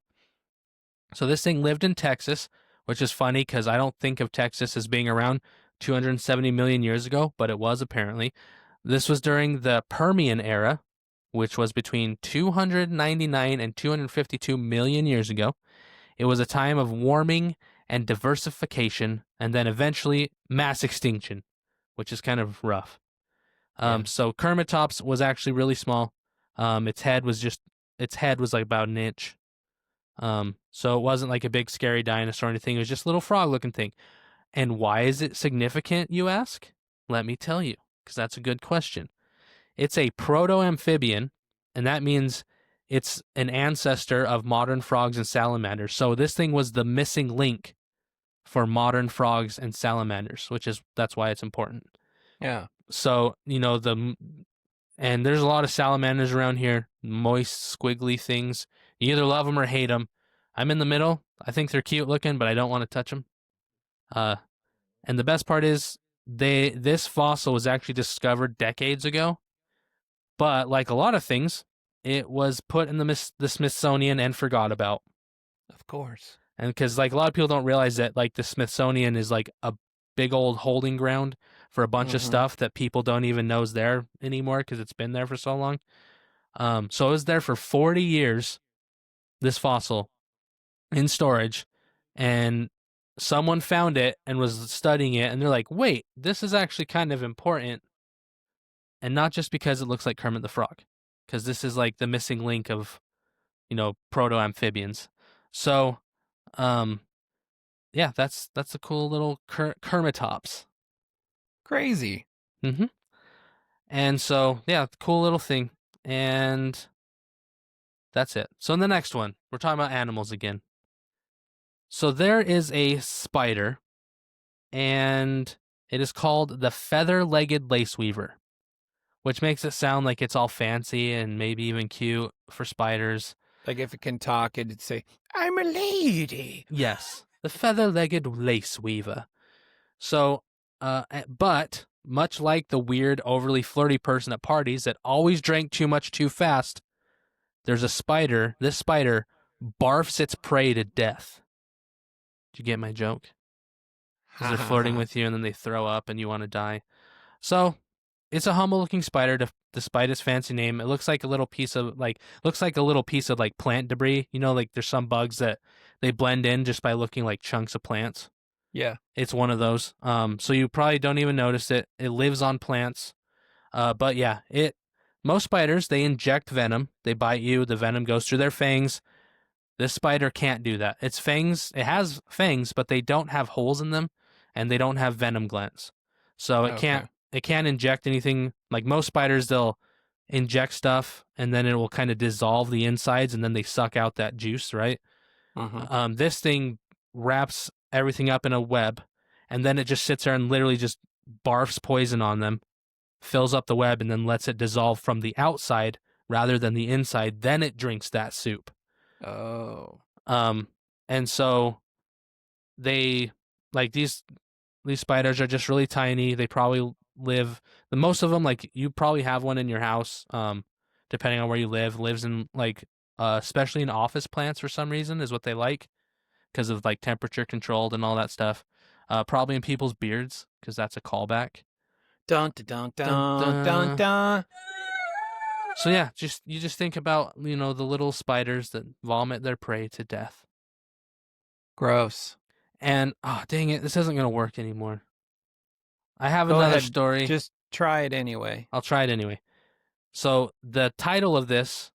So this thing lived in Texas, which is funny because I don't think of Texas as being around 270 million years ago, but it was apparently. This was during the Permian era, which was between 299 and 252 million years ago. It was a time of warming and diversification, and then eventually mass extinction, which is kind of rough. So Kermitops was actually really small. Its head was like about an inch. So it wasn't like a big scary dinosaur or anything. It was just a little frog-looking thing. And why is it significant, you ask? Let me tell you, because that's a good question. It's a proto-amphibian, and that means it's an ancestor of modern frogs and salamanders. So this thing was the missing link for modern frogs and salamanders, that's why it's important. Yeah. So, and there's a lot of salamanders around here, moist, squiggly things. You either love them or hate them. I'm in the middle. I think they're cute looking, but I don't want to touch them. And the best part is this fossil was actually discovered decades ago. But like a lot of things, it was put in the Smithsonian and forgot about. Of course. And because like a lot of people don't realize that like the Smithsonian is like a big old holding ground for a bunch of stuff that people don't even know is there anymore because it's been there for so long. So it was there for 40 years, this fossil, in storage, and someone found it and was studying it, and they're like, wait, this is actually kind of important. And not just because it looks like Kermit the Frog, because this is like the missing link of, proto-amphibians. So, yeah, that's a cool little Kermitops. Crazy. Mm-hmm. And so, yeah, cool little thing. And that's it. So in the next one, we're talking about animals again. So there is a spider, and it is called the feather-legged laceweaver, which makes it sound like it's all fancy and maybe even cute for spiders. Like if it can talk, it'd say, I'm a lady. Yes, the feather-legged laceweaver. So, but much like the weird, overly flirty person at parties that always drank too much too fast, there's a spider. This spider barfs its prey to death. Did you get my joke? Because they're flirting with you and then they throw up and you want to die. So, it's a humble-looking spider, despite its fancy name. It looks like a little piece of plant debris. Like there's some bugs that they blend in just by looking like chunks of plants. Yeah. It's one of those. So you probably don't even notice it. It lives on plants. But yeah, most spiders, they inject venom. They bite you. The venom goes through their fangs. This spider can't do that. Its fangs, it has fangs, but they don't have holes in them, and they don't have venom glands. So it can't inject anything. Like most spiders, they'll inject stuff, and then it will kind of dissolve the insides, and then they suck out that juice, right? This thing wraps everything up in a web, and then it just sits there and literally just barfs poison on them, fills up the web, and then lets it dissolve from the outside rather than the inside. Then it drinks that soup. Oh. And so they, like, these spiders are just really tiny. They probably live, most of them, like, you probably have one in your house, depending on where you lives in, like, especially in office plants for some reason is what they like, because of, like, temperature controlled and all that stuff. Probably in people's beards, because that's a callback. Dun, dun, dun, dun, dun, dun. So yeah, you just think about, the little spiders that vomit their prey to death. Gross. And, oh, dang it, this isn't going to work anymore. I have Go another ahead. story. Just try it anyway. I'll try it anyway. So the title of this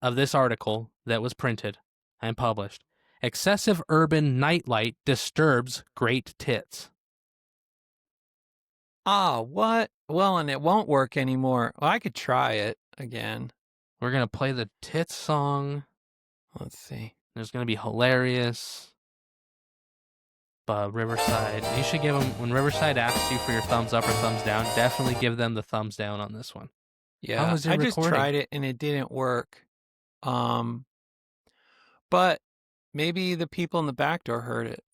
article that was printed and published: Excessive Urban Nightlight Disturbs Great Tits. Ah, what? Well, and it won't work anymore. Well, I could try it again. We're going to play the tits song. Let's see. It's going to be hilarious. But Riverside, you should give them, when Riverside asks you for your thumbs up or thumbs down, definitely give them the thumbs down on this one. Yeah, How was it I just recording? tried it and it didn't work. But maybe the people in the back door heard it.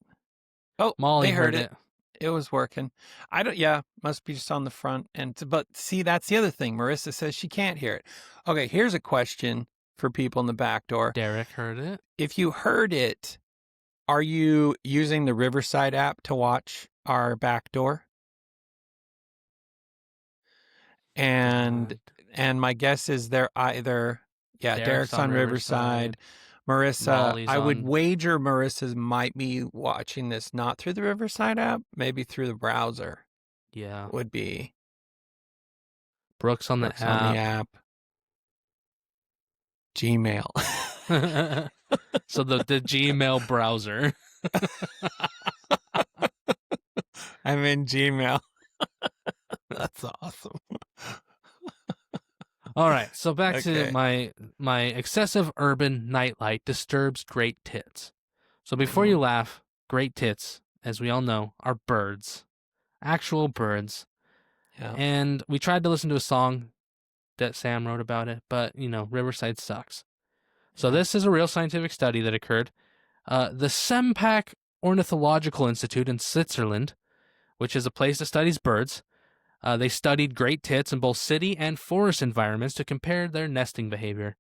Oh, Molly they heard it. It was working. Must be just on the front end. But see, that's the other thing. Marissa says she can't hear it. Okay, here's a question for people in the back door. Derek heard it. If you heard it, are you using the Riverside app to watch our back door? And my guess is they're either, Derek's on Riverside. Marissa, Molly's I would on- wager Marissa's might be watching this not through the Riverside app, maybe through the browser. Yeah. Would be. Brooks on the Brooks on the app. Gmail. So the Gmail browser. I'm in Gmail. That's awesome. All right, so back Okay. to my excessive urban nightlight disturbs great tits. So before you laugh, great tits, as we all know, are birds. Actual birds. Yeah. And we tried to listen to a song that Sam wrote about it, but, Riverside sucks. So this is a real scientific study that occurred. The Sempak Ornithological Institute in Switzerland, which is a place that studies birds, They studied great tits in both city and forest environments to compare their nesting behavior.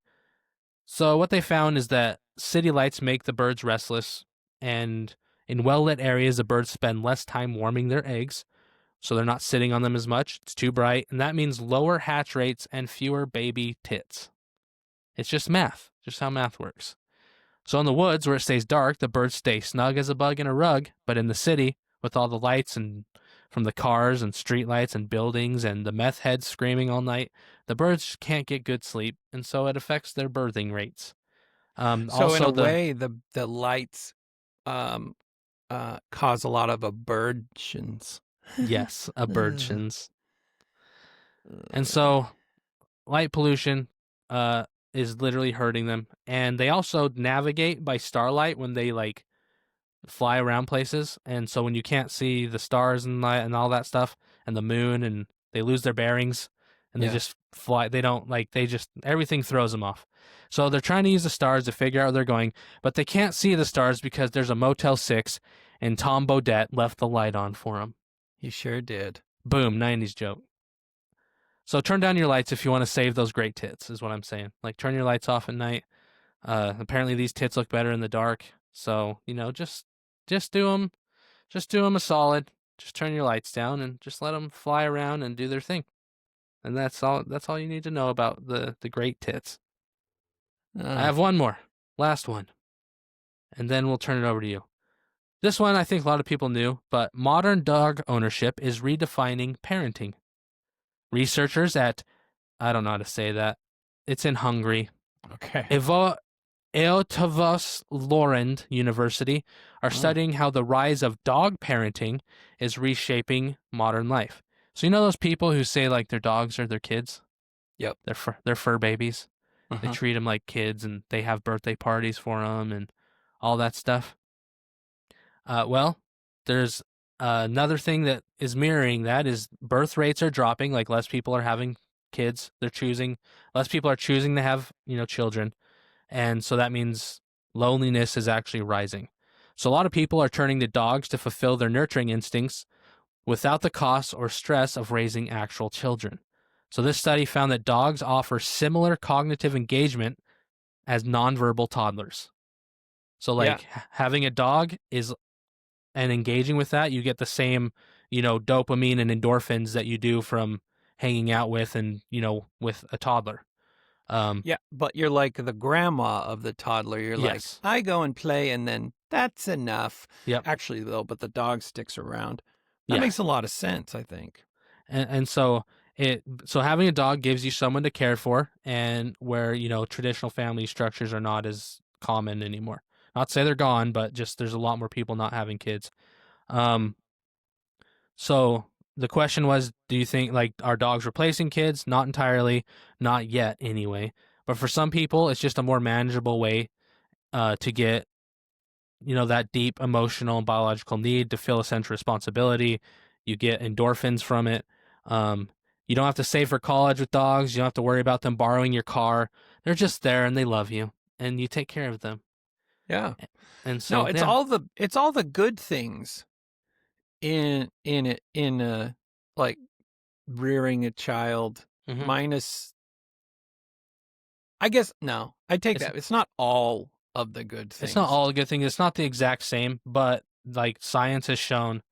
So what they found is that city lights make the birds restless, and in well-lit areas, the birds spend less time warming their eggs, so they're not sitting on them as much. It's too bright, and that means lower hatch rates and fewer baby tits. It's just math, just how math works. So in the woods, where it stays dark, the birds stay snug as a bug in a rug, but in the city, with all the lights and from the cars and street lights and buildings and the meth heads screaming all night, the birds can't get good sleep, and so it affects their birthing rates. So in a way, the lights cause a lot of aberrations. Yes, aberrations. And so light pollution is literally hurting them. And they also navigate by starlight when they like fly around places. And so when you can't see the stars and all that stuff and the moon, and they lose their bearings and they just fly, everything throws them off. So they're trying to use the stars to figure out where they're going, but they can't see the stars because there's a Motel 6 and Tom Bodette left the light on for them. He sure did. Boom, 90s joke. So turn down your lights if you want to save those great tits, is what I'm saying. Like, turn your lights off at night. Apparently these tits look better in the dark. So, just do them a solid. Just turn your lights down and just let them fly around and do their thing. And that's all you need to know about the great tits. I have one more. Last one. And then we'll turn it over to you. This one I think a lot of people knew, but modern dog ownership is redefining parenting. Researchers at, I don't know how to say that, it's in Hungary, Okay. Eötvös Loránd University are studying how the rise of dog parenting is reshaping modern life. So you know those people who say like their dogs are their kids? Yep. They're fur babies. They Uh-huh. treat them like kids, and they have birthday parties for them and all that stuff. Well, there's another thing that is mirroring that is birth rates are dropping. Like less people are having kids. Less people are choosing to have, children. And so that means loneliness is actually rising. So a lot of people are turning to dogs to fulfill their nurturing instincts without the cost or stress of raising actual children. So this study found that dogs offer similar cognitive engagement as nonverbal toddlers. So like having a dog and engaging with that, you get the same, dopamine and endorphins that you do from hanging out with and, with a toddler. But you're like the grandma of the toddler. You're Yes. like, I go and play and then that's enough. Yep. Actually, though, but the dog sticks around. That Yeah. makes a lot of sense, I think. And so having a dog gives you someone to care for, and where, traditional family structures are not as common anymore. Not to say they're gone, but just there's a lot more people not having kids. So the question was, do you think like are dogs replacing kids? Not entirely, not yet anyway. But for some people, it's just a more manageable way to get, that deep emotional and biological need to feel a sense of responsibility. You get endorphins from it. You don't have to save for college with dogs. You don't have to worry about them borrowing your car. They're just there and they love you, and you take care of them. Yeah. And so No, it's all the good things in like rearing a child Mhm. minus. I guess no, I take that. It's not all of the good things. It's not all a good thing. It's not the exact same, but like science has shown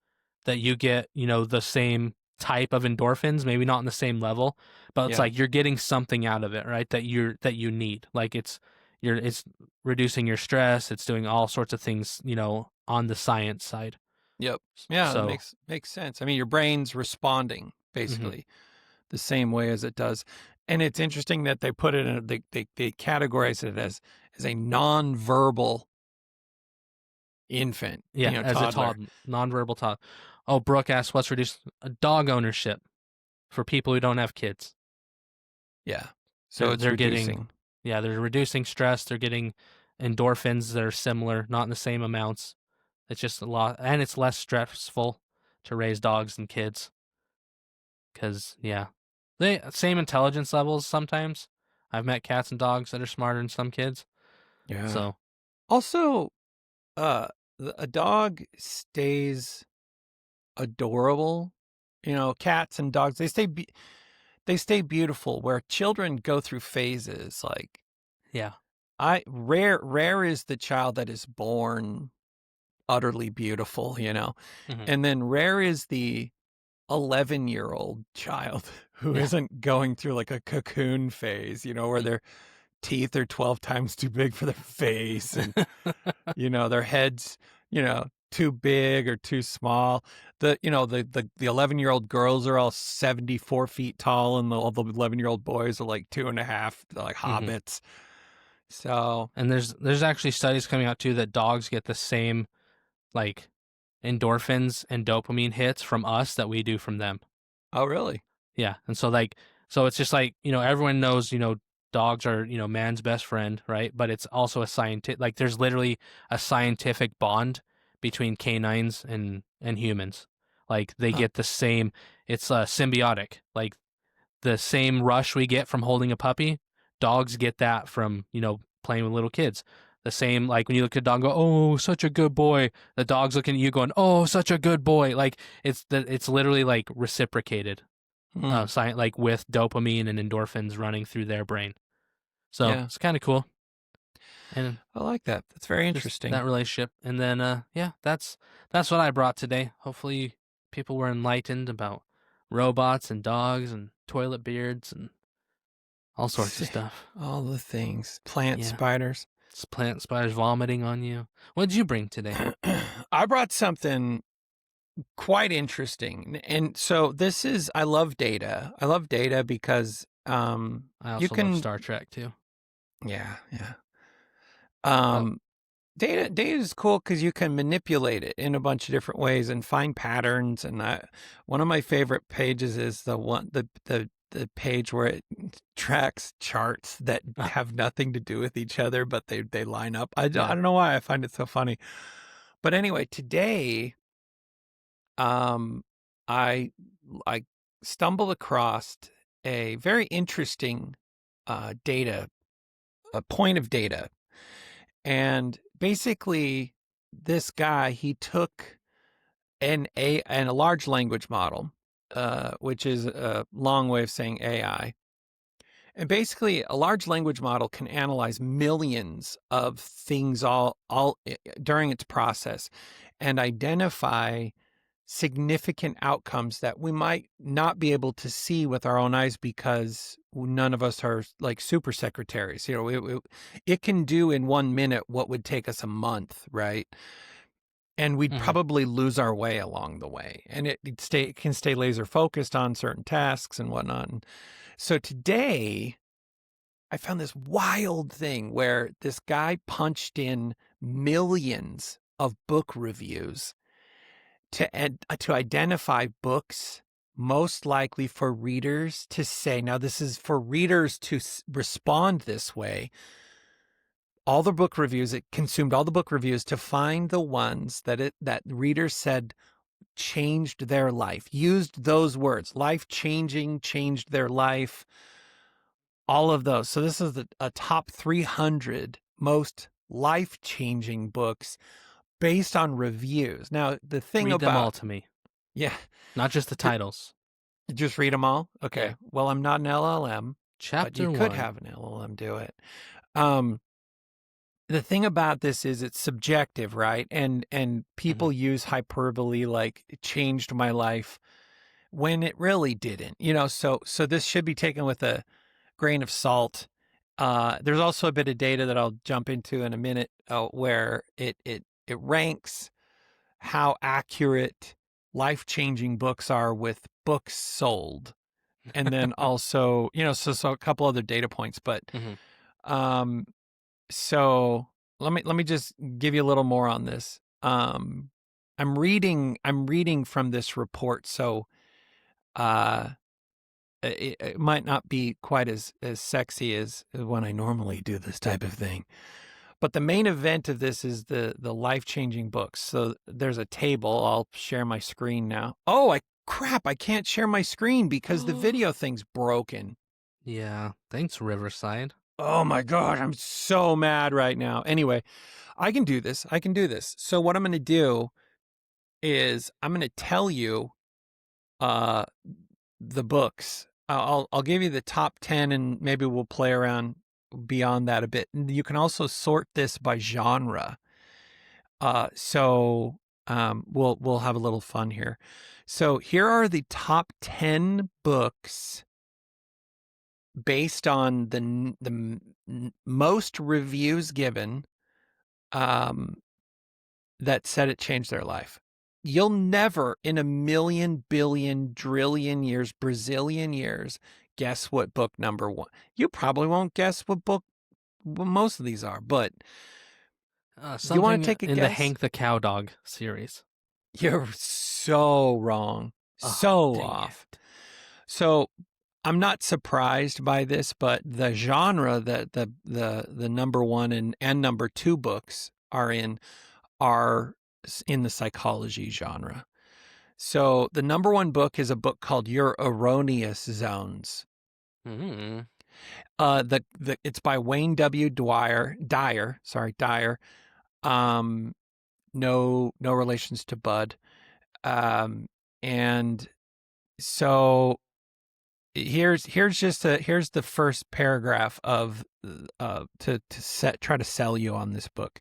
that you get, the same type of endorphins, maybe not on the same level, but it's like you're getting something out of it, right? That you need. Like it's reducing your stress. It's doing all sorts of things, on the science side. Yep. Yeah, So, that makes sense. I mean, your brain's responding basically the same way as it does. And it's interesting that they put it in they categorize it as a nonverbal infant. yeah, as toddler. a toddler, nonverbal toddler. Oh, Brooke asks, what's reduced dog ownership for people who don't have kids? Yeah. So it's they're reducing. they're reducing stress. They're getting endorphins that are similar, not in the same amounts. It's just a lot, and it's less stressful to raise dogs than kids. Because, they same intelligence levels sometimes. I've met cats and dogs that are smarter than some kids. Yeah. So, Also, a dog stays adorable cats and dogs, they stay beautiful, where children go through phases. Like, Yeah. rare is the child that is born utterly beautiful, Mhm. and then rare is the 11-year-old child who Yeah. isn't going through like a cocoon phase, where Mm. their teeth are 12 times too big for their face, and their heads, too big or too small. The 11-year-old girls are all 74 feet tall, and all the 11-year-old boys are like 2.5, like Mhm. hobbits. So, And there's actually studies coming out too that dogs get the same like endorphins and dopamine hits from us that we do from them. oh, really? Yeah. And so it's just like, everyone knows, dogs are, man's best friend, right? But it's also a scientific, like there's literally a scientific bond between canines and humans. Like they Huh. get the same, it's symbiotic. Like the same rush we get from holding a puppy, dogs get that from, playing with little kids. The same, like when you look at a dog and go, oh, such a good boy. The dog's looking at you going, oh, such a good boy. Like it's literally like reciprocated, Hmm. like with dopamine and endorphins running through their brain. So Yeah. it's kind of cool. And I like that. That's very just interesting. that relationship. And then, yeah, that's what I brought today. Hopefully people were enlightened about robots and dogs and toilet beards and all sorts of stuff. All the things. Plant Yeah. spiders. It's plant spiders vomiting on you. What did you bring today? I brought something quite interesting. And so I love data. I love data because I you also can, love Star Trek too. yeah. Oh, Data is cool because you can manipulate it in a bunch of different ways and find patterns. And one of my favorite pages is the page where it tracks charts that have nothing to do with each other, but they line up. I don't know why I find it so funny. But anyway, today, I stumbled across a very interesting data, a point of data. And basically, this guy, he took a large language model, which is a long way of saying AI. And basically, a large language model can analyze millions of things all during its process and identify significant outcomes that we might not be able to see with our own eyes because none of us are like super secretaries. It can do in 1 minute what would take us a month, right? And we'd probably lose our way along the way. And it can stay laser focused on certain tasks and whatnot. And so today, I found this wild thing where this guy punched in millions of book reviews to identify books most likely for readers to say. Now, this is for readers to respond this way. All the book reviews, it consumed all the book reviews to find the ones that readers said changed their life, used those words, life-changing, changed their life, all of those. So this is a top 300 most life-changing books based on reviews. Now, the thing read them all about, to me, yeah, not just the titles. just read them all. Okay. Yeah. Well, I'm not an LLM, but Chapter you 1. could have an LLM do it. The thing about this is it's subjective, right? And people use hyperbole like it changed my life when it really didn't. So this should be taken with a grain of salt. There's also a bit of data that I'll jump into in a minute where it ranks how accurate life-changing books are with books sold. And then also, so a couple other data points, but so let me just give you a little more on this. I'm reading from this report, so it might not be quite as sexy as when I normally do this type of thing. But the main event of this is the life-changing books. So there's a table. I'll share my screen now. Oh, crap, I can't share my screen because the video thing's broken. Yeah. Thanks, Riverside. Oh my God, I'm so mad right now. Anyway, I can do this. So what I'm going to do is I'm going to tell you uh, the books. I'll give you the top 10, and maybe we'll play around beyond that a bit. You can also sort this by genre. So we'll have a little fun here. So here are the top 10 books based on the most reviews given that said it changed their life. You'll never in a million, billion, drillion years, Brazilian years, guess what book number one. You probably won't guess what book most of these are, but you want Something to take a in guess? the Hank the Cowdog series. You're so wrong. Oh, So dang off. it. So I'm not surprised by this, but the genre that the number one and number two books are in the psychology genre. So the number one book is a book called Your Erroneous Zones. Mm. It's by Wayne W. Dyer. No relations to Bud. And so here's the first paragraph of try to sell you on this book.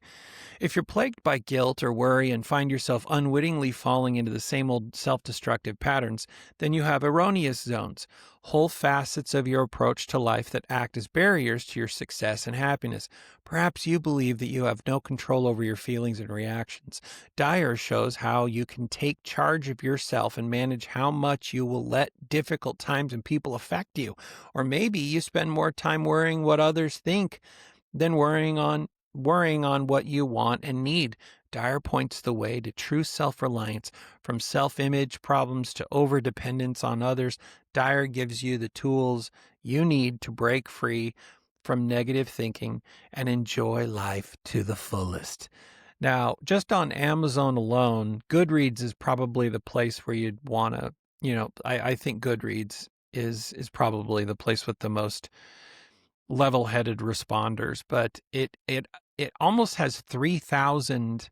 If you're plagued by guilt or worry and find yourself unwittingly falling into the same old self-destructive patterns, then you have erroneous zones, whole facets of your approach to life that act as barriers to your success and happiness. Perhaps you believe that you have no control over your feelings and reactions. Dyer shows how you can take charge of yourself and manage how much you will let difficult times and people affect you. Or maybe you spend more time worrying what others think than worrying on what you want and need. Dyer points the way to true self-reliance, from self-image problems to over-dependence on others. Dyer gives you the tools you need to break free from negative thinking and enjoy life to the fullest. Now, just on Amazon alone, Goodreads is probably the place where you'd want to, I think Goodreads is probably the place with the most level-headed responders, but it almost has 3,000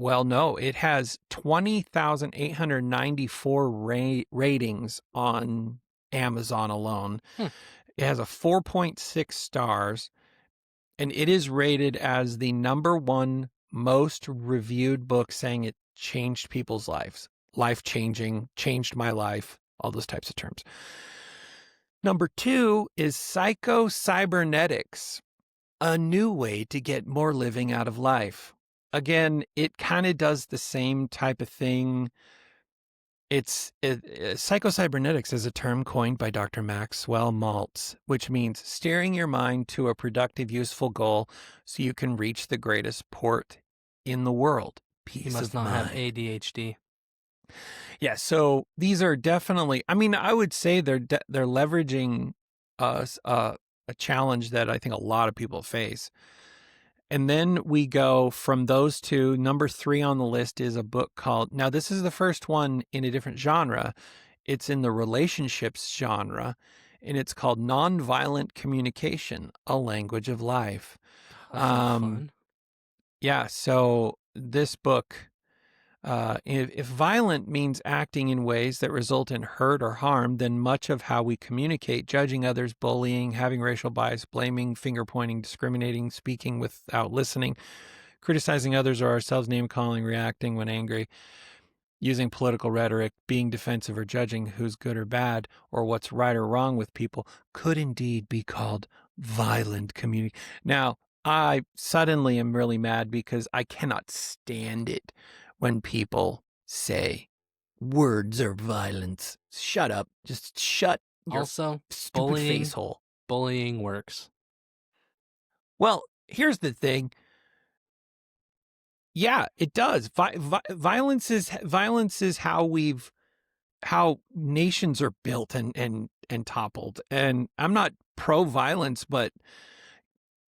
it has 20,894 ratings on Amazon alone. It has a 4.6 stars, and it is rated as the number one most reviewed book, saying it changed people's lives. Life-changing, changed my life, all those types of terms. Number two is Psycho-Cybernetics, a new way to get more living out of life. Again, it kind of does the same type of thing. Psycho-Cybernetics is a term coined by Dr. Maxwell Maltz, which means steering your mind to a productive, useful goal so you can reach the greatest port in the world. Peace You must of not mind. have ADHD. Yeah, so these are definitely, I would say they're leveraging a challenge that I think a lot of people face. And then we go from those two. Number three on the list is a book called, now this is the first one in a different genre. It's in the relationships genre, and it's called Nonviolent Communication, a Language of Life. That sounds fun. Yeah, so this book, if violent means acting in ways that result in hurt or harm, then much of how we communicate, judging others, bullying, having racial bias, blaming, finger pointing, discriminating, speaking without listening, criticizing others or ourselves, name calling, reacting when angry, using political rhetoric, being defensive or judging who's good or bad or what's right or wrong with people could indeed be called violent communication. Now, I suddenly am really mad because I cannot stand it when people say words are violence. Shut up. Just shut your Also, stupid face hole. bullying works. Well, here's the thing. Yeah, it does. Violence is how nations are built and toppled. And I'm not pro violence, but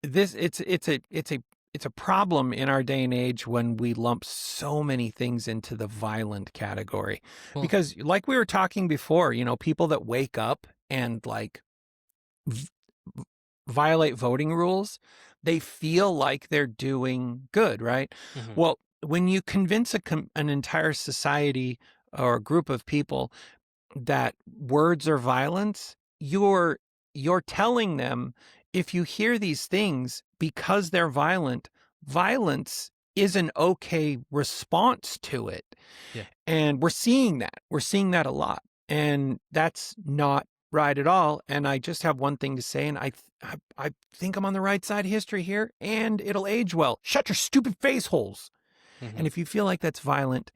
it's a problem in our day and age when we lump so many things into the violent category. Well- Because like we were talking before, people that wake up and like violate voting rules, they feel like they're doing good, right? Mhm. Well, when you convince an entire society or a group of people that words are violence, you're telling them, if you hear these things because they're violent, violence is an okay response to it. Yeah. And we're seeing that a lot, and that's not right at all. And I just have one thing to say, and I think I'm on the right side of history here, and it'll age well. Shut your stupid face holes. Mhm. And if you feel like that's violent,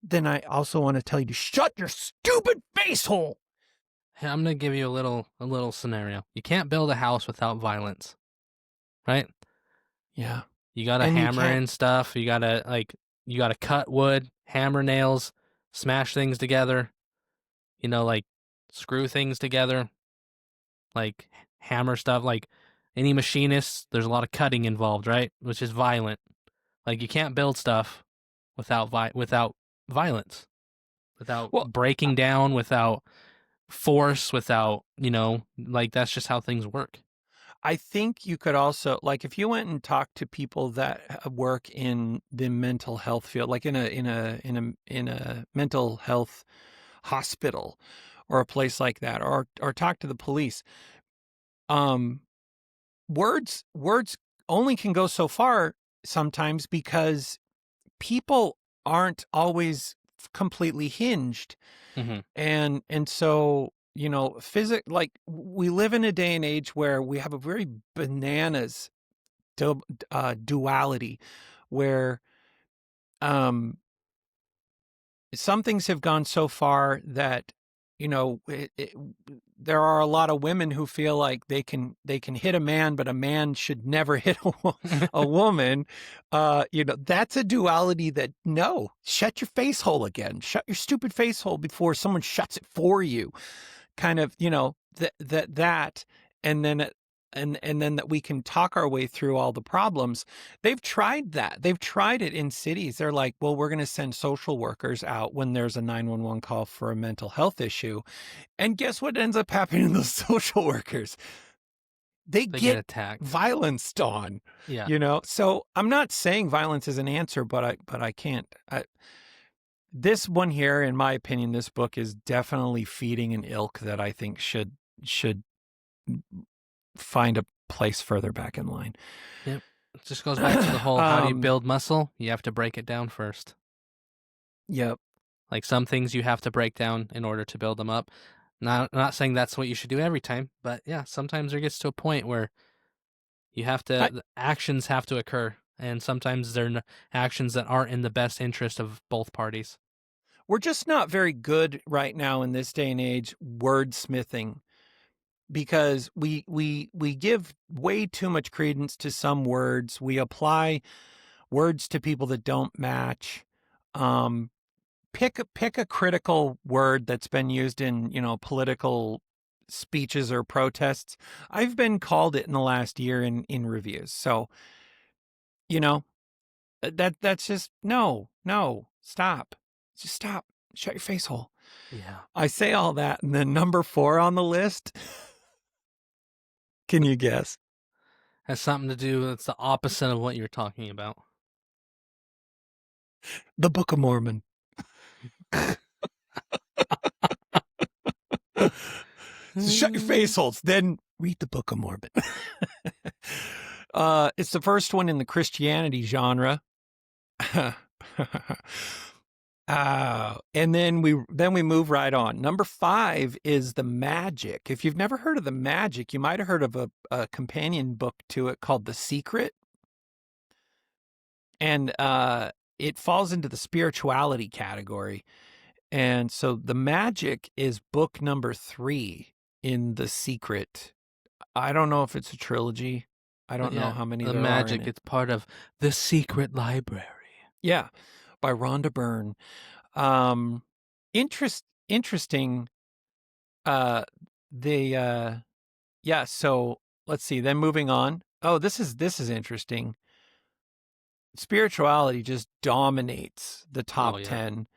then I also want to tell you to shut your stupid face hole. Hey, I'm gonna give you a little scenario. You can't build a house without violence, right? Yeah. You gotta And you hammer can't- in stuff. You gotta cut wood, hammer nails, smash things together. Like screw things together, like hammer stuff. Like any machinist, there's a lot of cutting involved, right? Which is violent. Like you can't build stuff without violence, without Well, breaking down, without force, without like that's just how things work. I think you could also, like, if you went and talked to people that work in the mental health field, like in a mental health hospital or a place like that, or talk to the police, words only can go so far sometimes, because people aren't always completely hinged. Mm-hmm. And so, like, we live in a day and age where we have a very bananas duality, where some things have gone so far that, there are a lot of women who feel like they can hit a man, but a man should never hit a woman. That's a duality that, no, shut your face hole again. Shut your stupid face hole before someone shuts it for you. Kind of, that, and then that we can talk our way through all the problems. They've tried that. They've tried it in cities. They're like, well, we're going to send social workers out when there's a 911 call for a mental health issue. And guess what ends up happening to those social workers? They They get get attacked. violenced on. Yeah. So I'm not saying violence is an answer, but I can't. This one here, in my opinion, this book is definitely feeding an ilk that I think should find a place further back in line. Yep. It just goes back to the whole how do you build muscle? You have to break it down first. Yep. Like some things you have to break down in order to build them up. Not saying that's what you should do every time, but yeah, sometimes there gets to a point where you have to the actions have to occur, and sometimes they're actions that aren't in the best interest of both parties. We're just not very good right now in this day and age wordsmithing, because we give way too much credence to some words. We apply words to people that don't match. Pick a critical word that's been used in, political speeches or protests. I've been called it in the last year in reviews. So, that's just no, stop. Just stop. Shut your face hole. Yeah. I say all that, and then number 4 on the list. Can you guess? Has something to do, it's the opposite of what you're talking about. The Book of Mormon. Shut your face holes, then read the Book of Mormon. It's the first one in the Christianity genre. And then we move right on. Number 5 is The Magic. If you've never heard of The Magic, you might have heard of a companion book to it called The Secret. And it falls into the spirituality category. And so The Magic is book number 3 in The Secret. I don't know if it's a trilogy. I don't know how many the there Magic, are in it. it's part of The Secret Library. Yeah, by Rhonda Byrne. Interesting. So let's see. Then moving on. Oh, this is interesting. Spirituality just dominates the top 10,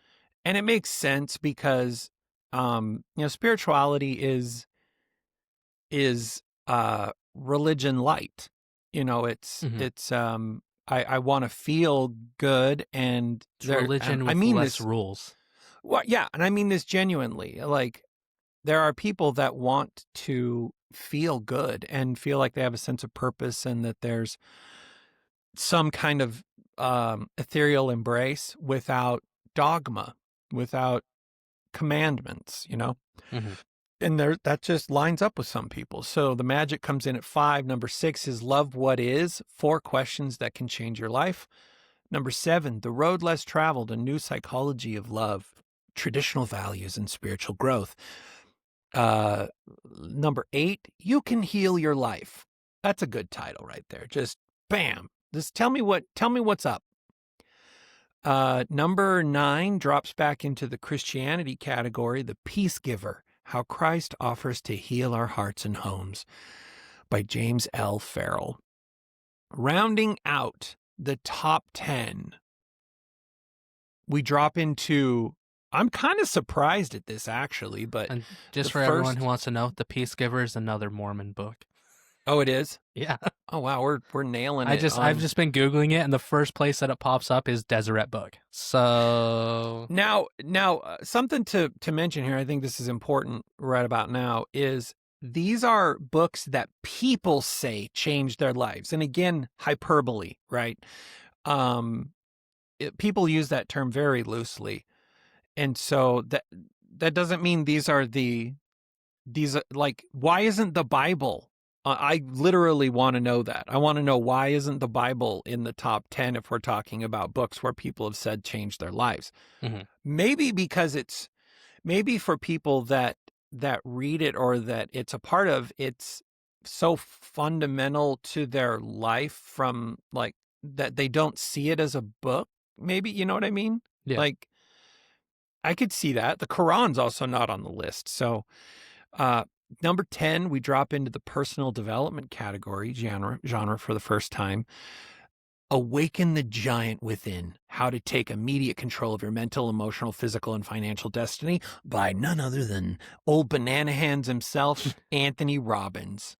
and it makes sense because, spirituality is religion light. It's I want to feel good, and It's religion and with I mean less this. rules. Well, yeah, and I mean this genuinely. Like, there are people that want to feel good and feel like they have a sense of purpose, and that there's some kind of ethereal embrace without dogma, without commandments, you know? Mhm. And that just lines up with some people. So the magic comes in at 5. Number 6 is love what is, 4 questions that can change your life. Number 7, the road less traveled, a new psychology of love, traditional values, and spiritual growth. Number 8, you can heal your life. That's a good title right there. Just bam. Just tell me what's up. Number 9 drops back into the Christianity category, the Peace Giver, How Christ Offers to Heal Our Hearts and Homes, by James L. Farrell. Rounding out the top 10, we drop into, I'm kind of surprised at this actually, but And just the for everyone first- who wants to know, The Peace Giver is another Mormon book. oh, it is? Yeah. Oh wow, we're nailing it. I've just been Googling it, and the first place that it pops up is Deseret Book. So Now, something to mention here, I think this is important right about now, is these are books that people say changed their lives. And again, hyperbole, right? People use that term very loosely. And so that doesn't mean these are like, why isn't the Bible? I literally want to know that. I want to know, why isn't the Bible in the top 10 if we're talking about books where people have said changed their lives? Mhm. Maybe because maybe for people that read it, or that it's a part of, it's so fundamental to their life, from like that they don't see it as a book. Maybe, you know what I mean? Yeah. Like, I could see that. The Quran's also not on the list. So, number 10, we drop into the personal development category genre for the first time. Awaken the Giant Within, How to Take Immediate Control of Your Mental, Emotional, Physical, and Financial Destiny, by none other than old banana hands himself, Anthony Robbins.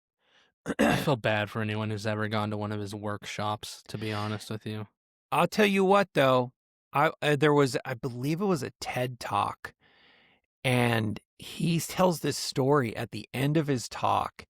I feel bad for anyone who's ever gone to one of his workshops, to be honest with you. I'll tell you what, though, I believe it was a TED Talk, and he tells this story at the end of his talk,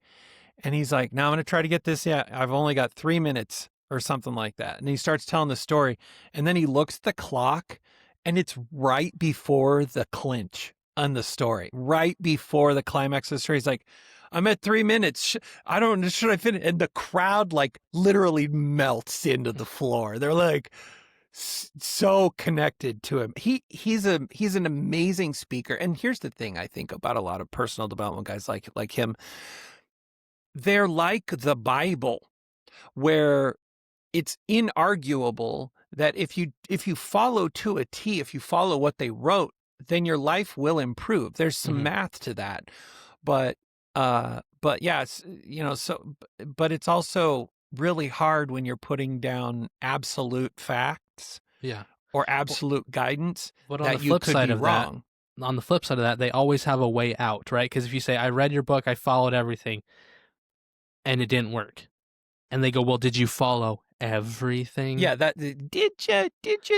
and he's like, now I'm going to try to get this. Yeah, I've only got 3 minutes or something like that. And he starts telling the story, and then he looks at the clock, and it's right before the clinch on the story, right before the climax of the story. He's like, I'm at 3 minutes. Should I finish? And the crowd like literally melts into the floor. They're like so connected to him. He's an amazing speaker. And here's the thing I think about a lot of personal development guys like him. They're like the Bible, where it's inarguable that if you follow to a T, if you follow what they wrote, then your life will improve. There's some math to that, but yeah, it's, but it's also really hard when you're putting down absolute facts, Yeah. or absolute guidance, But on that the you flip could side be of wrong. On the flip side of that, they always have a way out, right? Because if you say, I read your book, I followed everything, and it didn't work. And they go, well, did you follow everything? Yeah, did you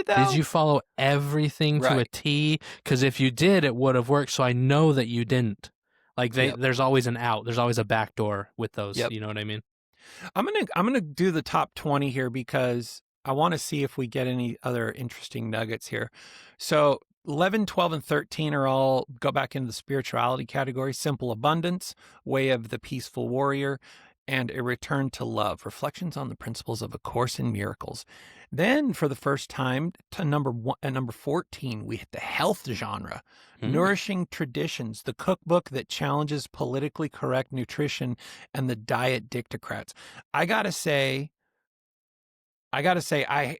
though? Did you follow everything to a Right. T? Because if you did, it would have worked. So I know that you didn't. Like Yep. there's always an out. There's always a back door with those. Yep. You know what I mean? I'm gonna do the top 20 here, because I want to see if we get any other interesting nuggets here. So 11, 12, and 13 are all go back into the spirituality category. Simple Abundance, Way of the Peaceful Warrior, and A Return to Love, Reflections on the Principles of A Course in Miracles. Then, for the first time, to number 14, we hit the health genre. Nourishing Traditions, the cookbook that challenges politically correct nutrition and the diet dictocrats. I gotta say, I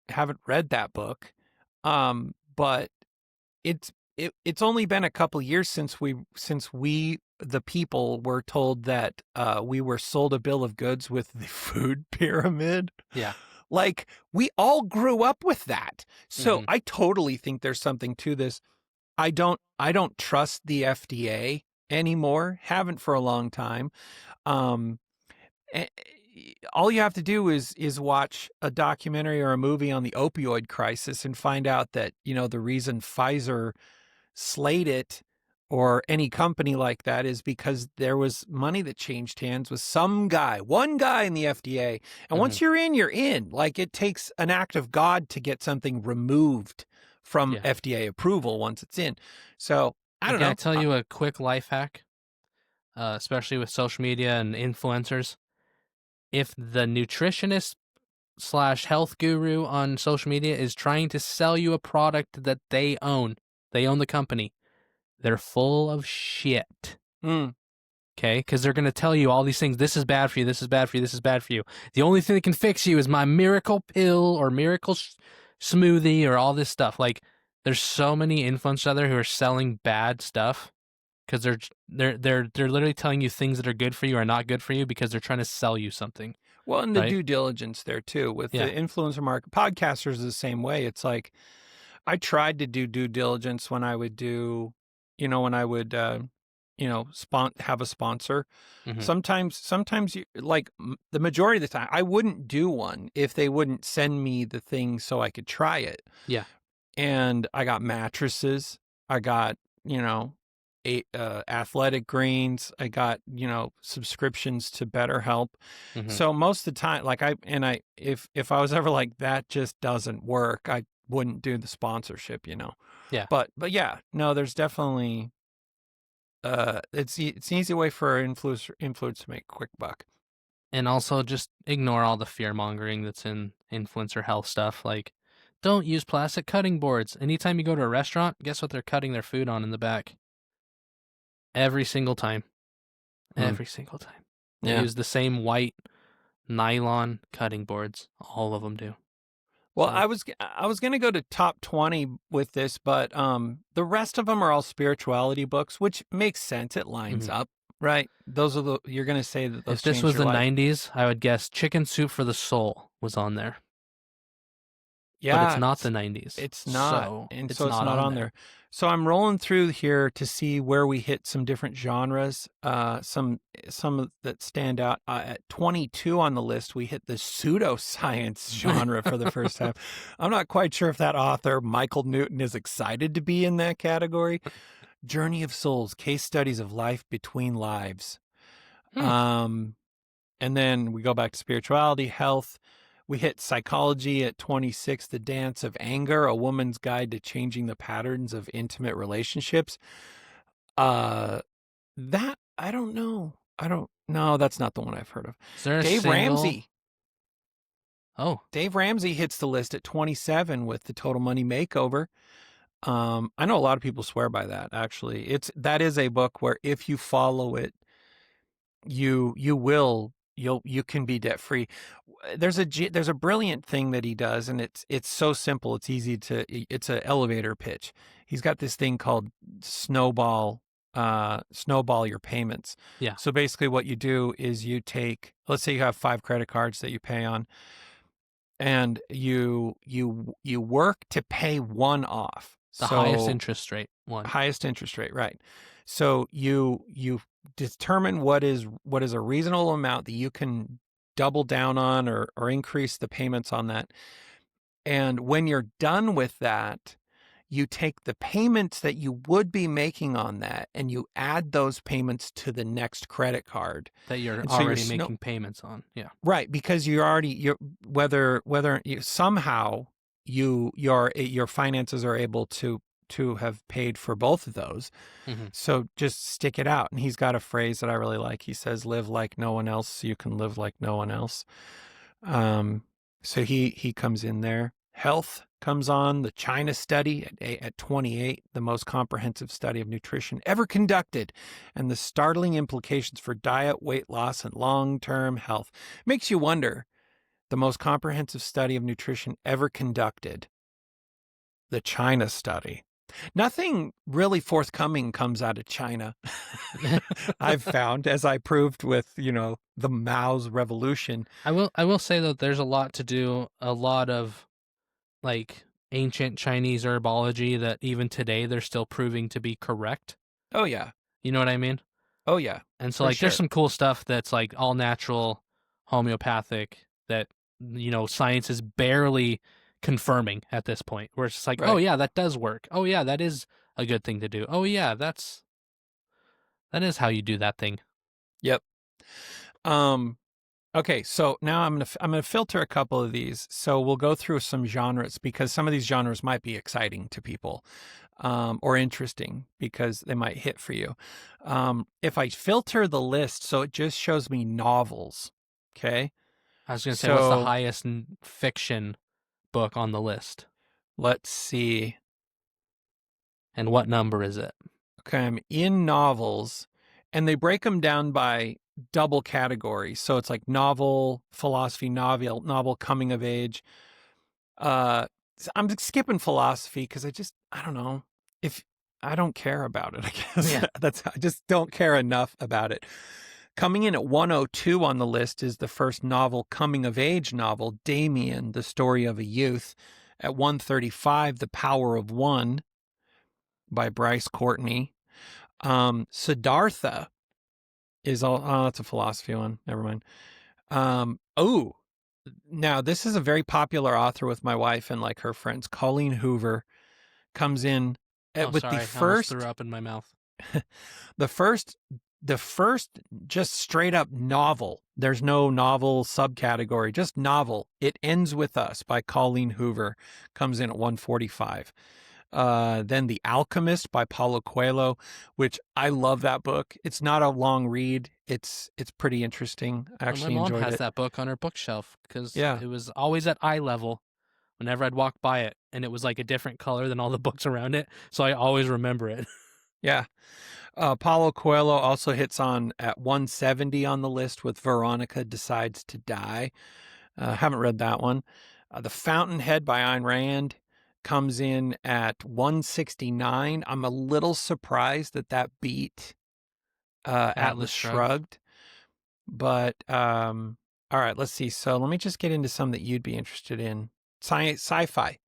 haven't read that book, but it's only been a couple years since we the people were told that we were sold a bill of goods with the food pyramid. Yeah. Like, we all grew up with that. So Mhm. I totally think there's something to this. I don't trust the FDA anymore. Haven't for a long time. all you have to do is watch a documentary or a movie on the opioid crisis and find out that, the reason Pfizer slayed it or any company like that is because there was money that changed hands with one guy in the FDA. And once you're in, you're in. Like, it takes an act of God to get something removed from FDA approval once it's in. So I don't know. Can I tell you a quick life hack, especially with social media and influencers? If the nutritionist / health guru on social media is trying to sell you a product that they own the company, they're full of shit. Okay? Because they're going to tell you all these things. This is bad for you. This is bad for you. This is bad for you. The only thing that can fix you is my miracle pill or miracle smoothie or all this stuff. Like, there's so many influencers out there who are selling bad stuff because they're literally telling you things that are good for you are not good for you because they're trying to sell you something. Well, and the due diligence there too with the influencer market. Podcasters is the same way. It's like, I tried to do due diligence when I would do, have a sponsor. Sometimes you, like, the majority of the time, I wouldn't do one if they wouldn't send me the thing so I could try it. Yeah. And I got mattresses. I got, athletic greens. I got, subscriptions to BetterHelp. So most of the time, like, if I was ever like, that just doesn't work, I wouldn't do the sponsorship, Yeah. But yeah, no, there's definitely, it's an easy way for influencers to make a quick buck. And also just ignore all the fear mongering that's in influencer health stuff. Like, don't use plastic cutting boards. Anytime you go to a restaurant, guess what they're cutting their food on in the back? Every single time. Every single time. They use the same white nylon cutting boards. All of them do. Well, so. I was going to go to top 20 with this, but the rest of them are all spirituality books, which makes sense. It lines up, right? Those are you're going to say that those. If this was the 90s, I would guess Chicken Soup for the Soul was on there. Yeah, but it's not the 90s. It's not, so it's not on there. So I'm rolling through here to see where we hit some different genres. Some that stand out. At 22 on the list, we hit the pseudoscience genre for the first time. I'm not quite sure if that author, Michael Newton, is excited to be in that category. Journey of Souls: Case Studies of Life Between Lives. And then we go back to spirituality, health. We hit psychology at 26, The Dance of Anger, A Woman's Guide to Changing the Patterns of Intimate Relationships. That, I don't know. That's not the one I've heard of. Dave Ramsey. Oh. Dave Ramsey hits the list at 27 with The Total Money Makeover. I know a lot of people swear by that, actually. That is a book where if you follow it, you can be debt free. There's a brilliant thing that he does, and it's so simple. It's easy it's an elevator pitch. He's got this thing called snowball your payments. Yeah. So basically what you do is you take, let's say you have 5 credit cards that you pay on, and you work to pay one off. The highest interest rate one. Highest interest rate, right. So you determine what is a reasonable amount that you can double down on or increase the payments on that. And when you're done with that, you take the payments that you would be making on that and you add those payments to the next credit card that you're already making payments on. Yeah. Right. Because whether somehow your finances are able to have paid for both of those. So just stick it out. And he's got a phrase that I really like. He says, live like no one else so you can live like no one else. So he comes in there. Health comes on. The China study at 28, the most comprehensive study of nutrition ever conducted, and the startling implications for diet, weight loss, and long-term health. Makes you wonder, the most comprehensive study of nutrition ever conducted, the China study. Nothing really forthcoming comes out of China. I've found, as I proved with, the Mao's revolution. I will say that there's a lot of like ancient Chinese herbology that even today they're still proving to be correct. Oh yeah. You know what I mean? Oh yeah. And so there's some cool stuff that's like all natural, homeopathic that science is barely confirming at this point. Where it's just like, oh Right. yeah, that does work. Oh yeah, that is a good thing to do. Oh yeah, that is how you do that thing. Yep. Okay, so now I'm gonna filter a couple of these. So we'll go through some genres because some of these genres might be exciting to people, or interesting because they might hit for you. If I filter the list, so it just shows me novels. Okay, I was gonna say, what's the so highest fiction book on the list, let's see. and what number is it? Okay, I'm in novels, and they break them down by double categories. So it's like novel, philosophy, novel coming of age. I'm skipping philosophy because I don't know if I don't care about it. I guess Yeah. I just don't care enough about it. Coming in at 102 on the list is the first novel coming of age novel, Damien, the Story of a Youth. At 135, The Power of One by Bryce Courtney. Siddhartha is that's a philosophy one. Never mind. Now this is a very popular author with my wife and like her friends. Colleen Hoover comes in Oh, with sorry, the I almost first, threw up in my mouth. the first, the first just straight up novel. There's no novel subcategory, just novel. It Ends With Us by Colleen Hoover comes in at 145. Then The Alchemist by Paulo Coelho, which I love that book. It's not a long read. It's pretty interesting. I My actually mom enjoyed has it. that book on her bookshelf because Yeah. it was always at eye level whenever I'd walk by it, and it was like a different color than all the books around it, so I always remember it. Yeah. Paulo Coelho also hits on at 170 on the list with Veronica Decides to Die. Haven't read that one. The Fountainhead by Ayn Rand comes in at 169. I'm a little surprised that beat Atlas Shrugged. But all right, let's see. So let me just get into some that you'd be interested in. Sci-fi.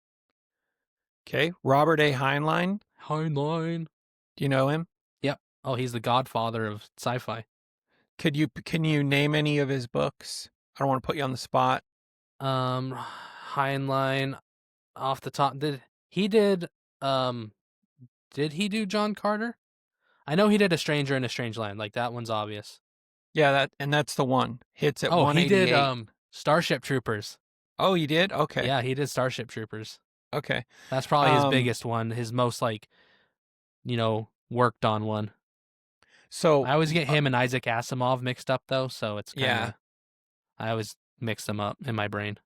Okay, Robert A. Heinlein. Heinlein. Do you know him? Yep. Oh, he's the godfather of sci-fi. Can you name any of his books? I don't want to put you on the spot. Heinlein, off the top, did he do John Carter? I know he did A Stranger in a Strange Land. Like, that one's obvious. Yeah, that's the one. Hits at Oh, he 188. did Starship Troopers. Oh, you did? Okay. Yeah, he did Starship Troopers. Okay. That's probably his biggest one, his most worked on one. So I always get him and Isaac Asimov mixed up though, so it's kind of, yeah. I always mix them up in my brain.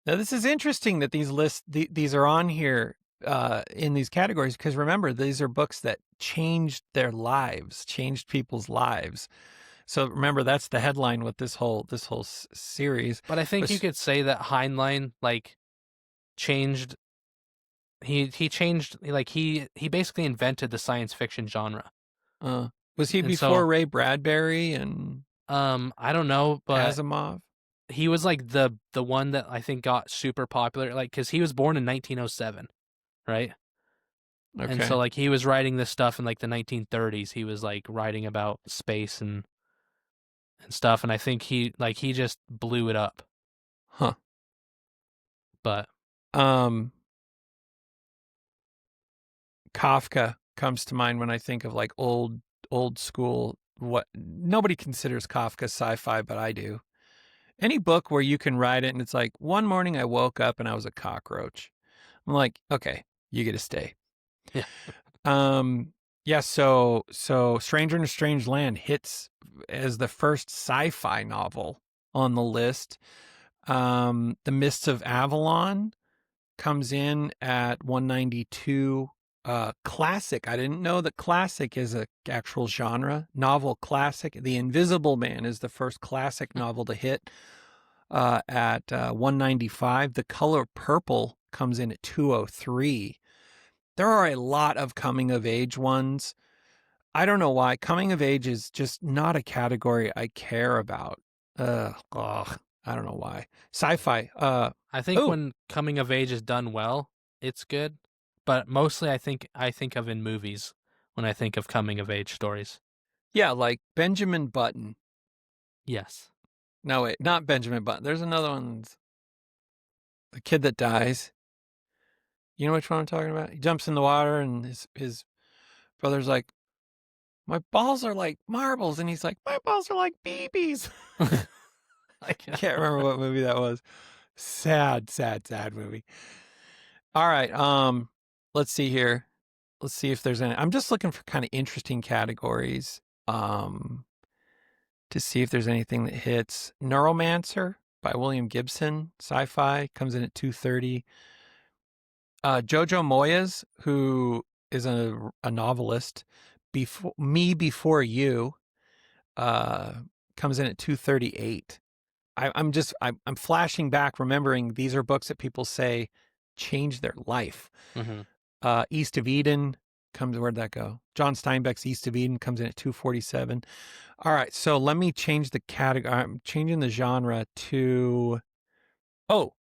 Now this is interesting that these lists these are on here in these categories because remember these are books that changed their lives, changed people's lives. So remember that's the headline with this whole series. But I think you could say that Heinlein changed. He changed, he basically invented the science fiction genre. Was he before Ray Bradbury and I don't know, but Asimov? he was like the one that I think got super popular, because he was born in 1907, right? Okay. And so he was writing this stuff in the 1930s. He was writing about space and stuff, and I think he just blew it up. Huh. But Kafka comes to mind when I think of old school. What nobody considers Kafka sci-fi, but I do. Any book where you can write it and it's like, one morning I woke up and I was a cockroach. I'm like, okay, you get to stay. Yeah. Yeah. So Stranger in a Strange Land hits as the first sci-fi novel on the list. The Mists of Avalon comes in at 192. Classic. I didn't know that classic is a actual genre. Novel classic. The Invisible Man is the first classic novel to hit at 195. The Color Purple comes in at 203. There are a lot of coming of age ones. I don't know why. Coming of age is just not a category I care about. I don't know why. Sci-fi. I think when coming of age is done well, it's good. But mostly I think of in movies when I think of coming of age stories. Yeah, like Benjamin Button. Yes. No, wait, not Benjamin Button. There's another one. The kid that dies. You know which one I'm talking about? He jumps in the water and his brother's like, my balls are like marbles. And he's like, my balls are like BBs. I can't remember what movie that was. Sad, sad, sad movie. All right. Let's see here. Let's see if there's any. I'm just looking for kind of interesting categories. To see if there's anything that hits. Neuromancer by William Gibson, sci-fi, comes in at 230. Jojo Moyes, who is a novelist, Before You, comes in at 238. I'm flashing back, remembering these are books that people say changed their life. Mm-hmm. East of Eden where'd that go? John Steinbeck's East of Eden comes in at 247. All right, so let me change the category. I'm changing the genre to,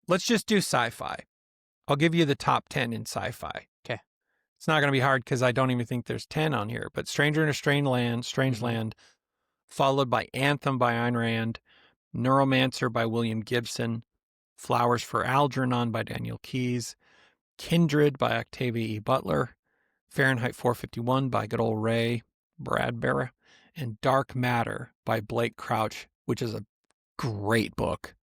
let's just do sci-fi. I'll give you the top 10 in sci-fi. Okay. It's not going to be hard because I don't even think there's 10 on here, but Stranger in a Strange Land, followed by Anthem by Ayn Rand, Neuromancer by William Gibson, Flowers for Algernon by Daniel Keyes, Kindred by Octavia E. Butler, Fahrenheit 451 by good old Ray Bradbury, and Dark Matter by Blake Crouch, which is a great book.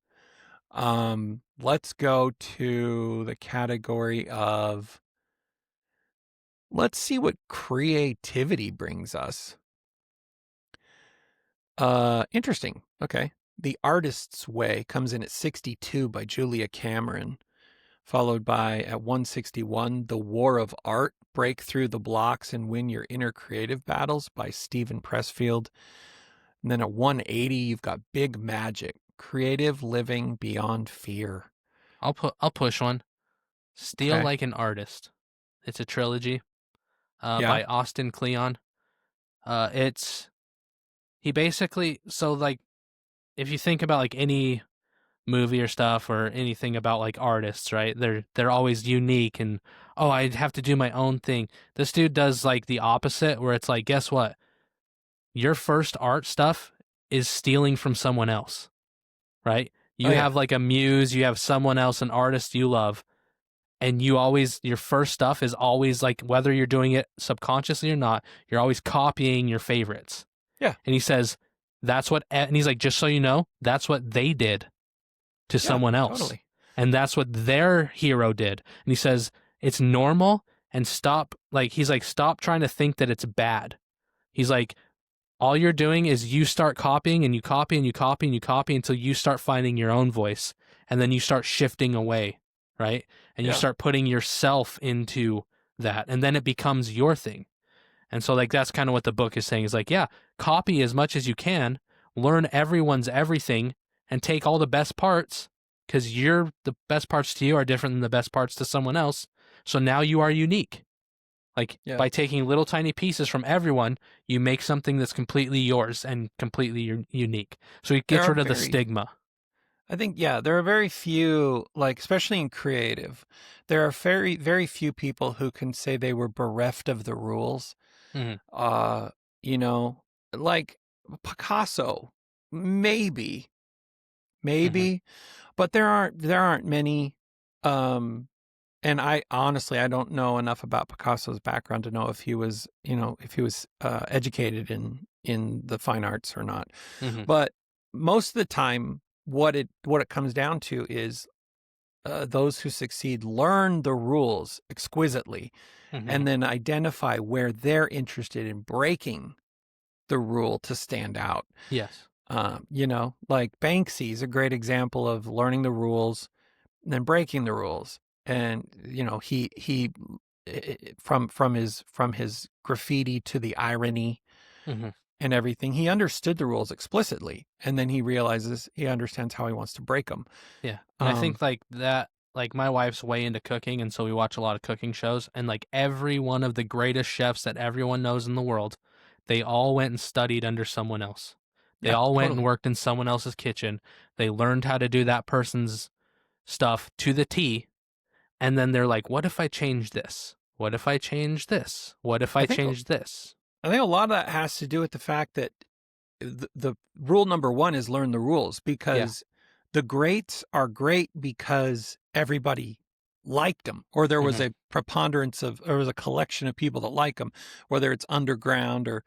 Let's go to the category of, let's see what creativity brings us. Interesting. Okay. The Artist's Way comes in at 62 by Julia Cameron, followed by at 161, The War of Art, Break Through the Blocks and Win Your Inner Creative Battles by Stephen Pressfield. And then at 180, you've got Big Magic, Creative Living Beyond Fear. I'll push one. Steal Okay. Like an Artist. It's a trilogy Yeah. by Austin Kleon. He basically, so like, if you think about like any movie or stuff or anything about like artists, right? They're always unique and, oh, I'd have to do my own thing. This dude does like the opposite, where it's like, guess what? Your first art stuff is stealing from someone else, right? You have like a muse, you have someone else, an artist you love, and your first stuff is always like, whether you're doing it subconsciously or not, you're always copying your favorites. Yeah. And he says, and he's like, just so you know, that's what they did to someone else. Totally. And that's what their hero did. And he says, it's normal, and stop trying to think that it's bad. He's like, all you're doing is you start copying and you copy and you copy and you copy until you start finding your own voice. And then you start shifting away, right? And you start putting yourself into that. And then it becomes your thing. And so like, that's kind of what the book is saying, is like, copy as much as you can, learn everyone's everything, and take all the best parts, because the best parts to you are different than the best parts to someone else. So now you are unique. Like by taking little tiny pieces from everyone, you make something that's completely yours and completely unique. So it gets rid of the stigma. I think, there are very few, like, especially in creative, there are very, very few people who can say they were bereft of the rules. Mm-hmm. Like Picasso, maybe, Mm-hmm. but there aren't many. And I honestly, I don't know enough about Picasso's background to know if he was educated in the fine arts or not. Mm-hmm. But most of the time, what it comes down to is those who succeed learn the rules exquisitely, Mm-hmm. and then identify where they're interested in breaking the rule to stand out. Yes. Like Banksy is a great example of learning the rules and then breaking the rules. And, he from his graffiti to the irony Mm-hmm. and everything, he understood the rules explicitly. And then he realizes he understands how he wants to break them. Yeah. And I think like that, like my wife's way into cooking. And so we watch a lot of cooking shows, and like every one of the greatest chefs that everyone knows in the world, they all went and studied under someone else. They all went and worked in someone else's kitchen. They learned how to do that person's stuff to the T. And then they're like, what if I change this? What if I change this? What if I change this? I think a lot of that has to do with the fact that the rule number one is learn the rules, because the greats are great because everybody liked them, or there was a preponderance of, or was a collection of people that like them, whether it's underground or,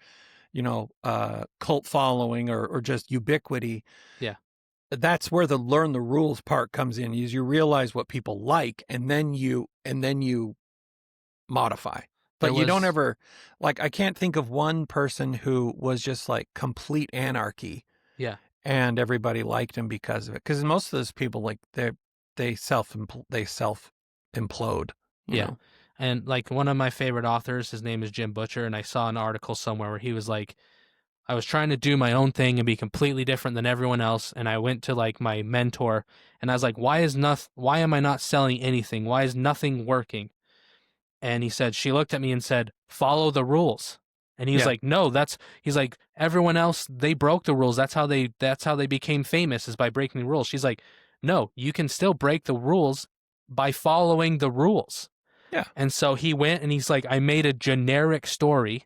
cult following or just ubiquity. Yeah. That's where the learn the rules part comes in, is you realize what people like, and then you modify. But you don't ever, like, I can't think of one person who was just like complete anarchy. Yeah. And everybody liked him because of it. Because most of those people, like, they self implode. Yeah. know? And like one of my favorite authors, his name is Jim Butcher, and I saw an article somewhere where he was like, I was trying to do my own thing and be completely different than everyone else, and I went to like my mentor and I was like, why am I not selling anything? Why is nothing working? And he said, she looked at me and said, follow the rules. And he was like, no, he's like, everyone else, they broke the rules. That's how they became famous, is by breaking the rules. She's like, no, you can still break the rules by following the rules. Yeah. And so he went and he's like, I made a generic story,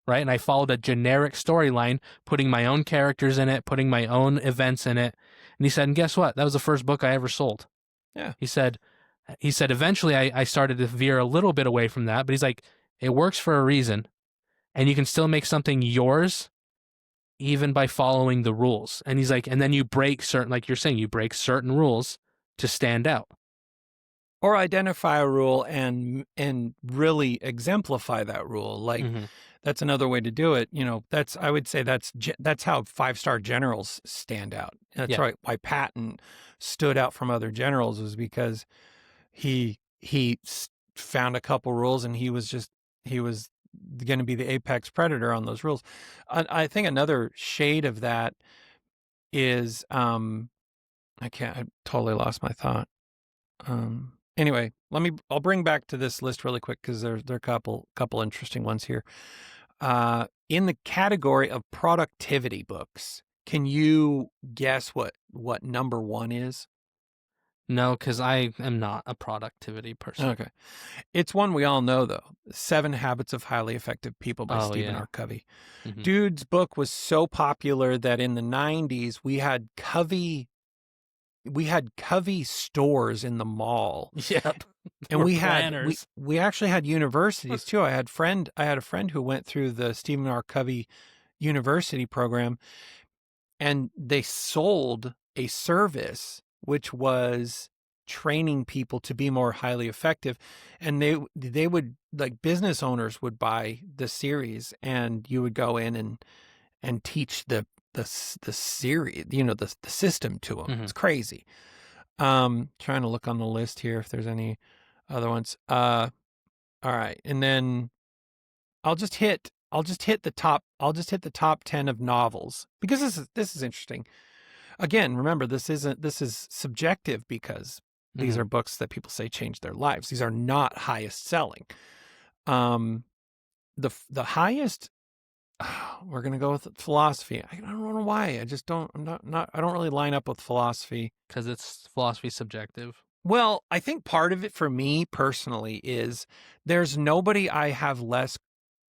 right? And I followed a generic storyline, putting my own characters in it, putting my own events in it. And he said, and guess what? That was the first book I ever sold. Yeah. He said, eventually I started to veer a little bit away from that, but he's like, it works for a reason. And you can still make something yours even by following the rules. And he's like, and then you break certain, like you're saying, you break certain rules to stand out. Or identify a rule and really exemplify that rule. Like, that's another way to do it. I would say that's how 5-star generals stand out. That's right. Why Patton stood out from other generals was because he found a couple rules, and he was going to be the apex predator on those rules. I think another shade of that is, I totally lost my thought. Anyway, I'll bring back to this list really quick, because there are a couple interesting ones here. In the category of productivity books, can you guess what number one is? No, because I am not a productivity person. Okay. It's one we all know, though. 7 Habits of Highly Effective People by Stephen R. Covey. Dude's book was so popular that in the 90s, we had Covey stores in the mall. Yep. And we actually had universities too. I had a friend who went through the Stephen R. Covey University program, and they sold a service which was training people to be more highly effective. And they would, like, business owners would buy the series, and you would go in and teach the series, the system to them. It's crazy. Trying to look on the list here if there's any other ones. All right. And then I'll just hit the top 10 of novels, because this is interesting. Again, remember, this is subjective, because these are books that people say changed their lives. These are not highest selling. The highest, we're going to go with philosophy. I don't know why. I don't really line up with philosophy. Because it's philosophy subjective. Well, I think part of it for me personally is there's nobody I have less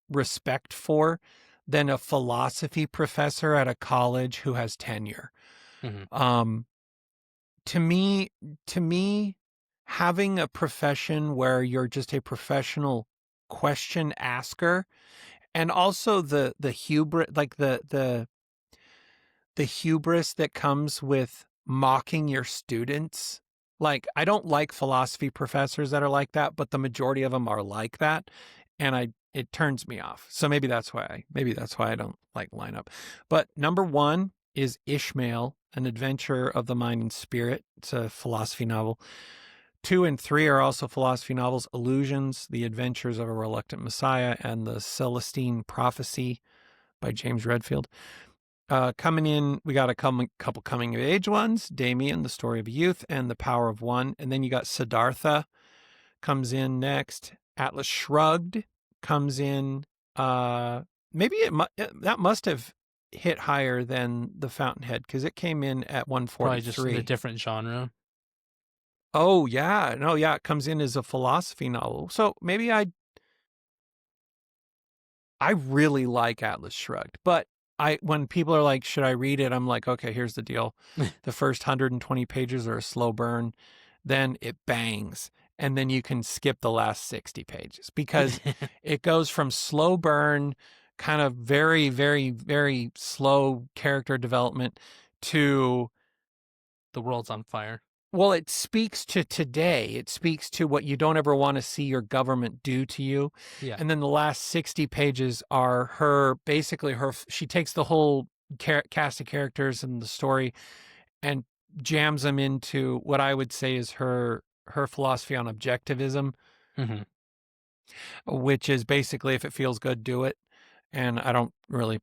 respect for than a philosophy professor at a college who has tenure. To me, having a profession where you're just a professional question asker, and also the hubris, like the hubris that comes with mocking your students. Like, I don't like philosophy professors that are like that, but the majority of them are like that, and it turns me off. So maybe that's why I don't like line up. But number 1 is Ishmael, An Adventure of the Mind and Spirit. It's a philosophy novel. 2 and 3 are also philosophy novels: Illusions, The Adventures of a Reluctant Messiah, and The Celestine Prophecy by James Redfield. Coming in, we got a couple coming of age ones: Damien, The Story of a Youth, and The Power of One. And then you got Siddhartha comes in next. Atlas Shrugged comes in. Maybe that must have hit higher than The Fountainhead, because it came in at 143. Probably just in a different genre. Oh, yeah. No, yeah, it comes in as a philosophy novel. So maybe I really like Atlas Shrugged, but when people are like, should I read it? I'm like, okay, here's the deal. The first 120 pages are a slow burn, then it bangs, and then you can skip the last 60 pages because it goes from slow burn, kind of very, very, very slow character development to, The world's on fire. well, it speaks to today. It speaks to what you don't ever want to see your government do to you. Yeah. And then the last 60 pages are her, basically she takes the whole cast of characters and the story and jams them into what I would say is her philosophy on objectivism, Mm-hmm. which is basically, if it feels good, do it. And I don't really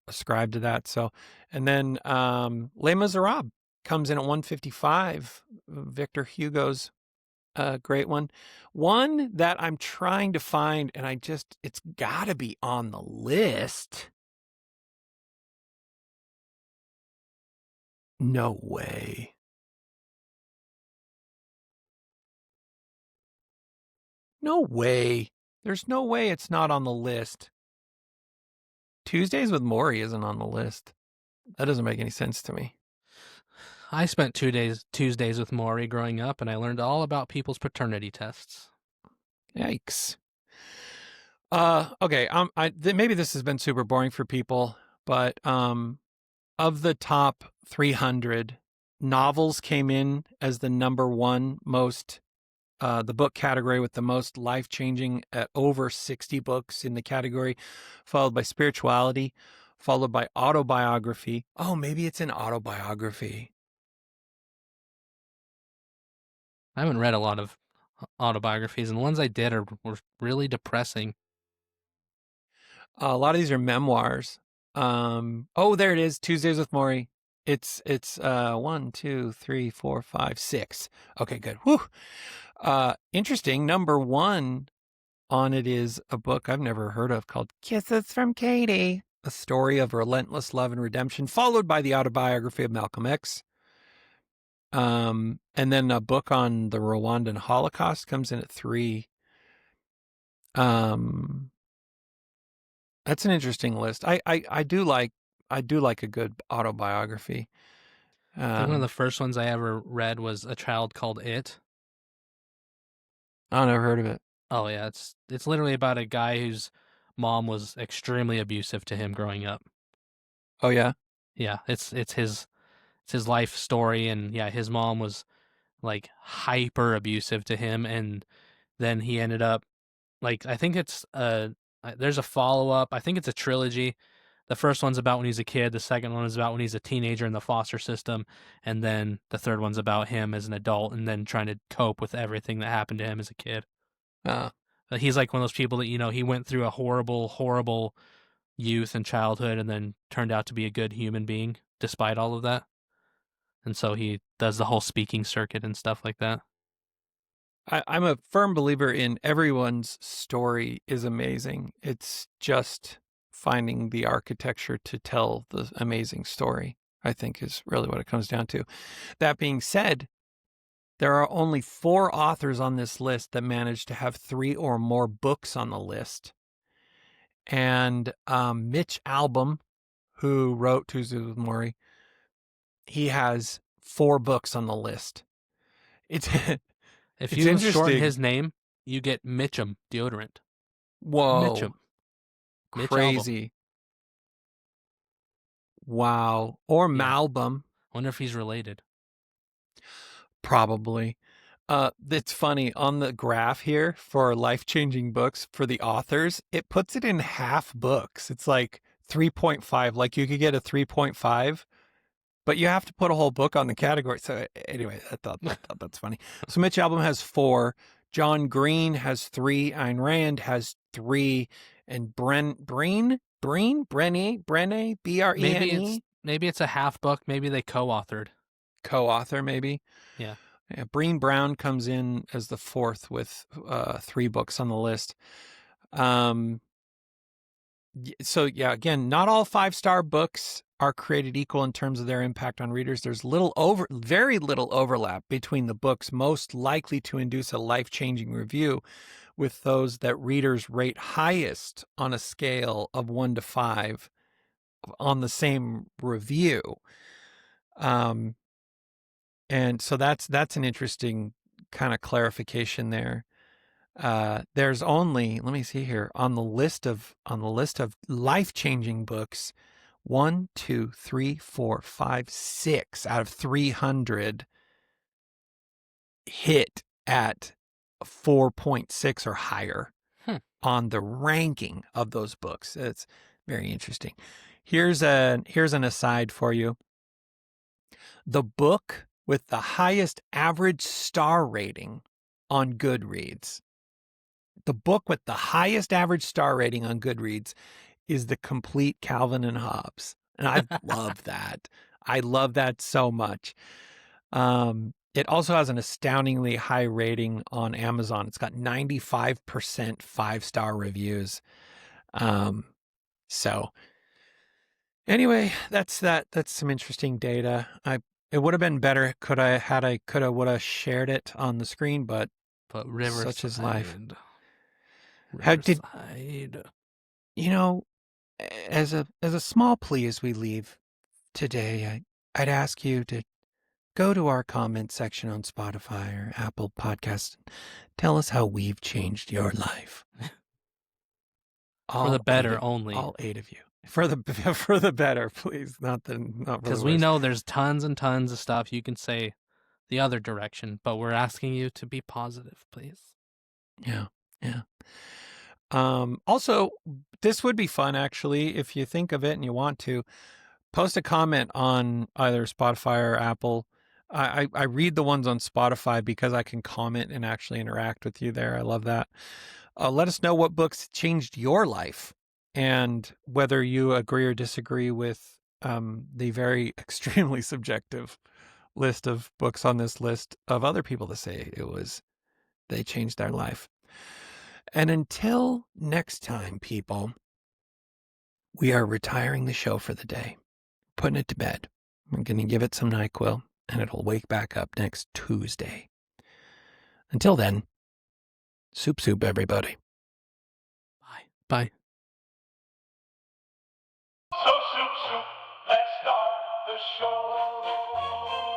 ascribe to that. So, and then Les Miserables comes in at 155. Victor Hugo's great one. One that I'm trying to find, and it's got to be on the list. No way. No way. There's no way it's not on the list. Tuesdays with Morrie isn't on the list. That doesn't make any sense to me. I spent Tuesdays with Maury growing up, and I learned all about people's paternity tests. Yikes. Okay. Maybe this has been super boring for people, but of the top 300, novels came in as the number one most, the book category with the most life-changing at over 60 books in the category, followed by spirituality, followed by autobiography. Oh, maybe it's an autobiography. I haven't read a lot of autobiographies, and the ones I did were really depressing. A lot of these are memoirs. Oh, there it is. Tuesdays with Morrie. It's 1, 2, 3, 4, 5, 6. Okay, good. Whew. Interesting. Number one on it is a book I've never heard of called Kisses from Katie, a story of relentless love and redemption, followed by the autobiography of Malcolm X. And then a book on the Rwandan Holocaust comes in at 3. That's an interesting list. I do like a good autobiography. I think one of the first ones I ever read was A Child Called It. I never heard of it. Oh yeah, it's literally about a guy whose mom was extremely abusive to him growing up. Oh yeah. Yeah, it's his life story, and yeah, his mom was like hyper abusive to him, and then he ended up like, I think there's a follow-up. I think it's a trilogy. The first one's about when he's a kid, the second one is about when he's a teenager in the foster system, and then the third one's about him as an adult and then trying to cope with everything that happened to him as a kid. He's like one of those people that, he went through a horrible, horrible youth and childhood and then turned out to be a good human being despite all of that. And so he does the whole speaking circuit and stuff like that. I'm a firm believer in everyone's story is amazing. It's just finding the architecture to tell the amazing story, I think, is really what it comes down to. That being said, there are only 4 authors on this list that managed to have 3 or more books on the list. And Mitch Albom, who wrote Tuesdays with Morrie, he has 4 books on the list. It's If it's you shorten interesting. his name, you get Mitchum deodorant. Whoa. Mitchum. Mitch Crazy. Wow. Or Yeah. Malbum, Wonder if he's related. probably. It's funny, on the graph here for life-changing books for the authors, it puts it in half books. It's like 3.5, like you could get a 3.5, but you have to put a whole book on the category. So anyway, I thought that's funny. So Mitch Albom has 4, John Green has 3, Ayn Rand has 3, and Brenne, B-R-E-N-E? Maybe it's a half book. Maybe they co-authored. Co-author, maybe. Yeah. Breen Brown comes in as the 4th with 3 books on the list. So yeah, again, not all 5-star books are created equal in terms of their impact on readers. There's very little overlap between the books most likely to induce a life-changing review with those that readers rate highest on a scale of 1 to 5. on the same review. And so that's an interesting kind of clarification there. There's only, let me see here, on the list of life-changing books, 1, 2, 3, 4, 5, 6 out of 300 hit at 4.6 or higher on the ranking of those books. It's very interesting. Here's an aside for you. The book with the highest average star rating on Goodreads. The book with the highest average star rating on Goodreads is The Complete Calvin and Hobbes. And I love that. I love that so much. It also has an astoundingly high rating on Amazon. It's got 95% 5-star reviews. So anyway, that's some interesting data. It would have been better could have shared it on the screen, but Riverside. Such is life. Riverside. As a small plea as we leave today, I'd ask you to go to our comment section on Spotify or Apple Podcasts. Tell us how we've changed your life. For the better 8 only. All 8 of you. For the better, please. Not for the worse. Because we know there's tons and tons of stuff you can say the other direction, but we're asking you to be positive, please. Yeah. Also, this would be fun, actually, if you think of it and you want to. Post a comment on either Spotify or Apple. I read the ones on Spotify because I can comment and actually interact with you there. I love that. Let us know what books changed your life and whether you agree or disagree with the very extremely subjective list of books on this list of other people that say they changed their life. And until next time, people, we are retiring the show for the day, putting it to bed. I'm going to give it some NyQuil, and it'll wake back up next Tuesday. Until then, soup, everybody. Bye. So, soup, let's start the show.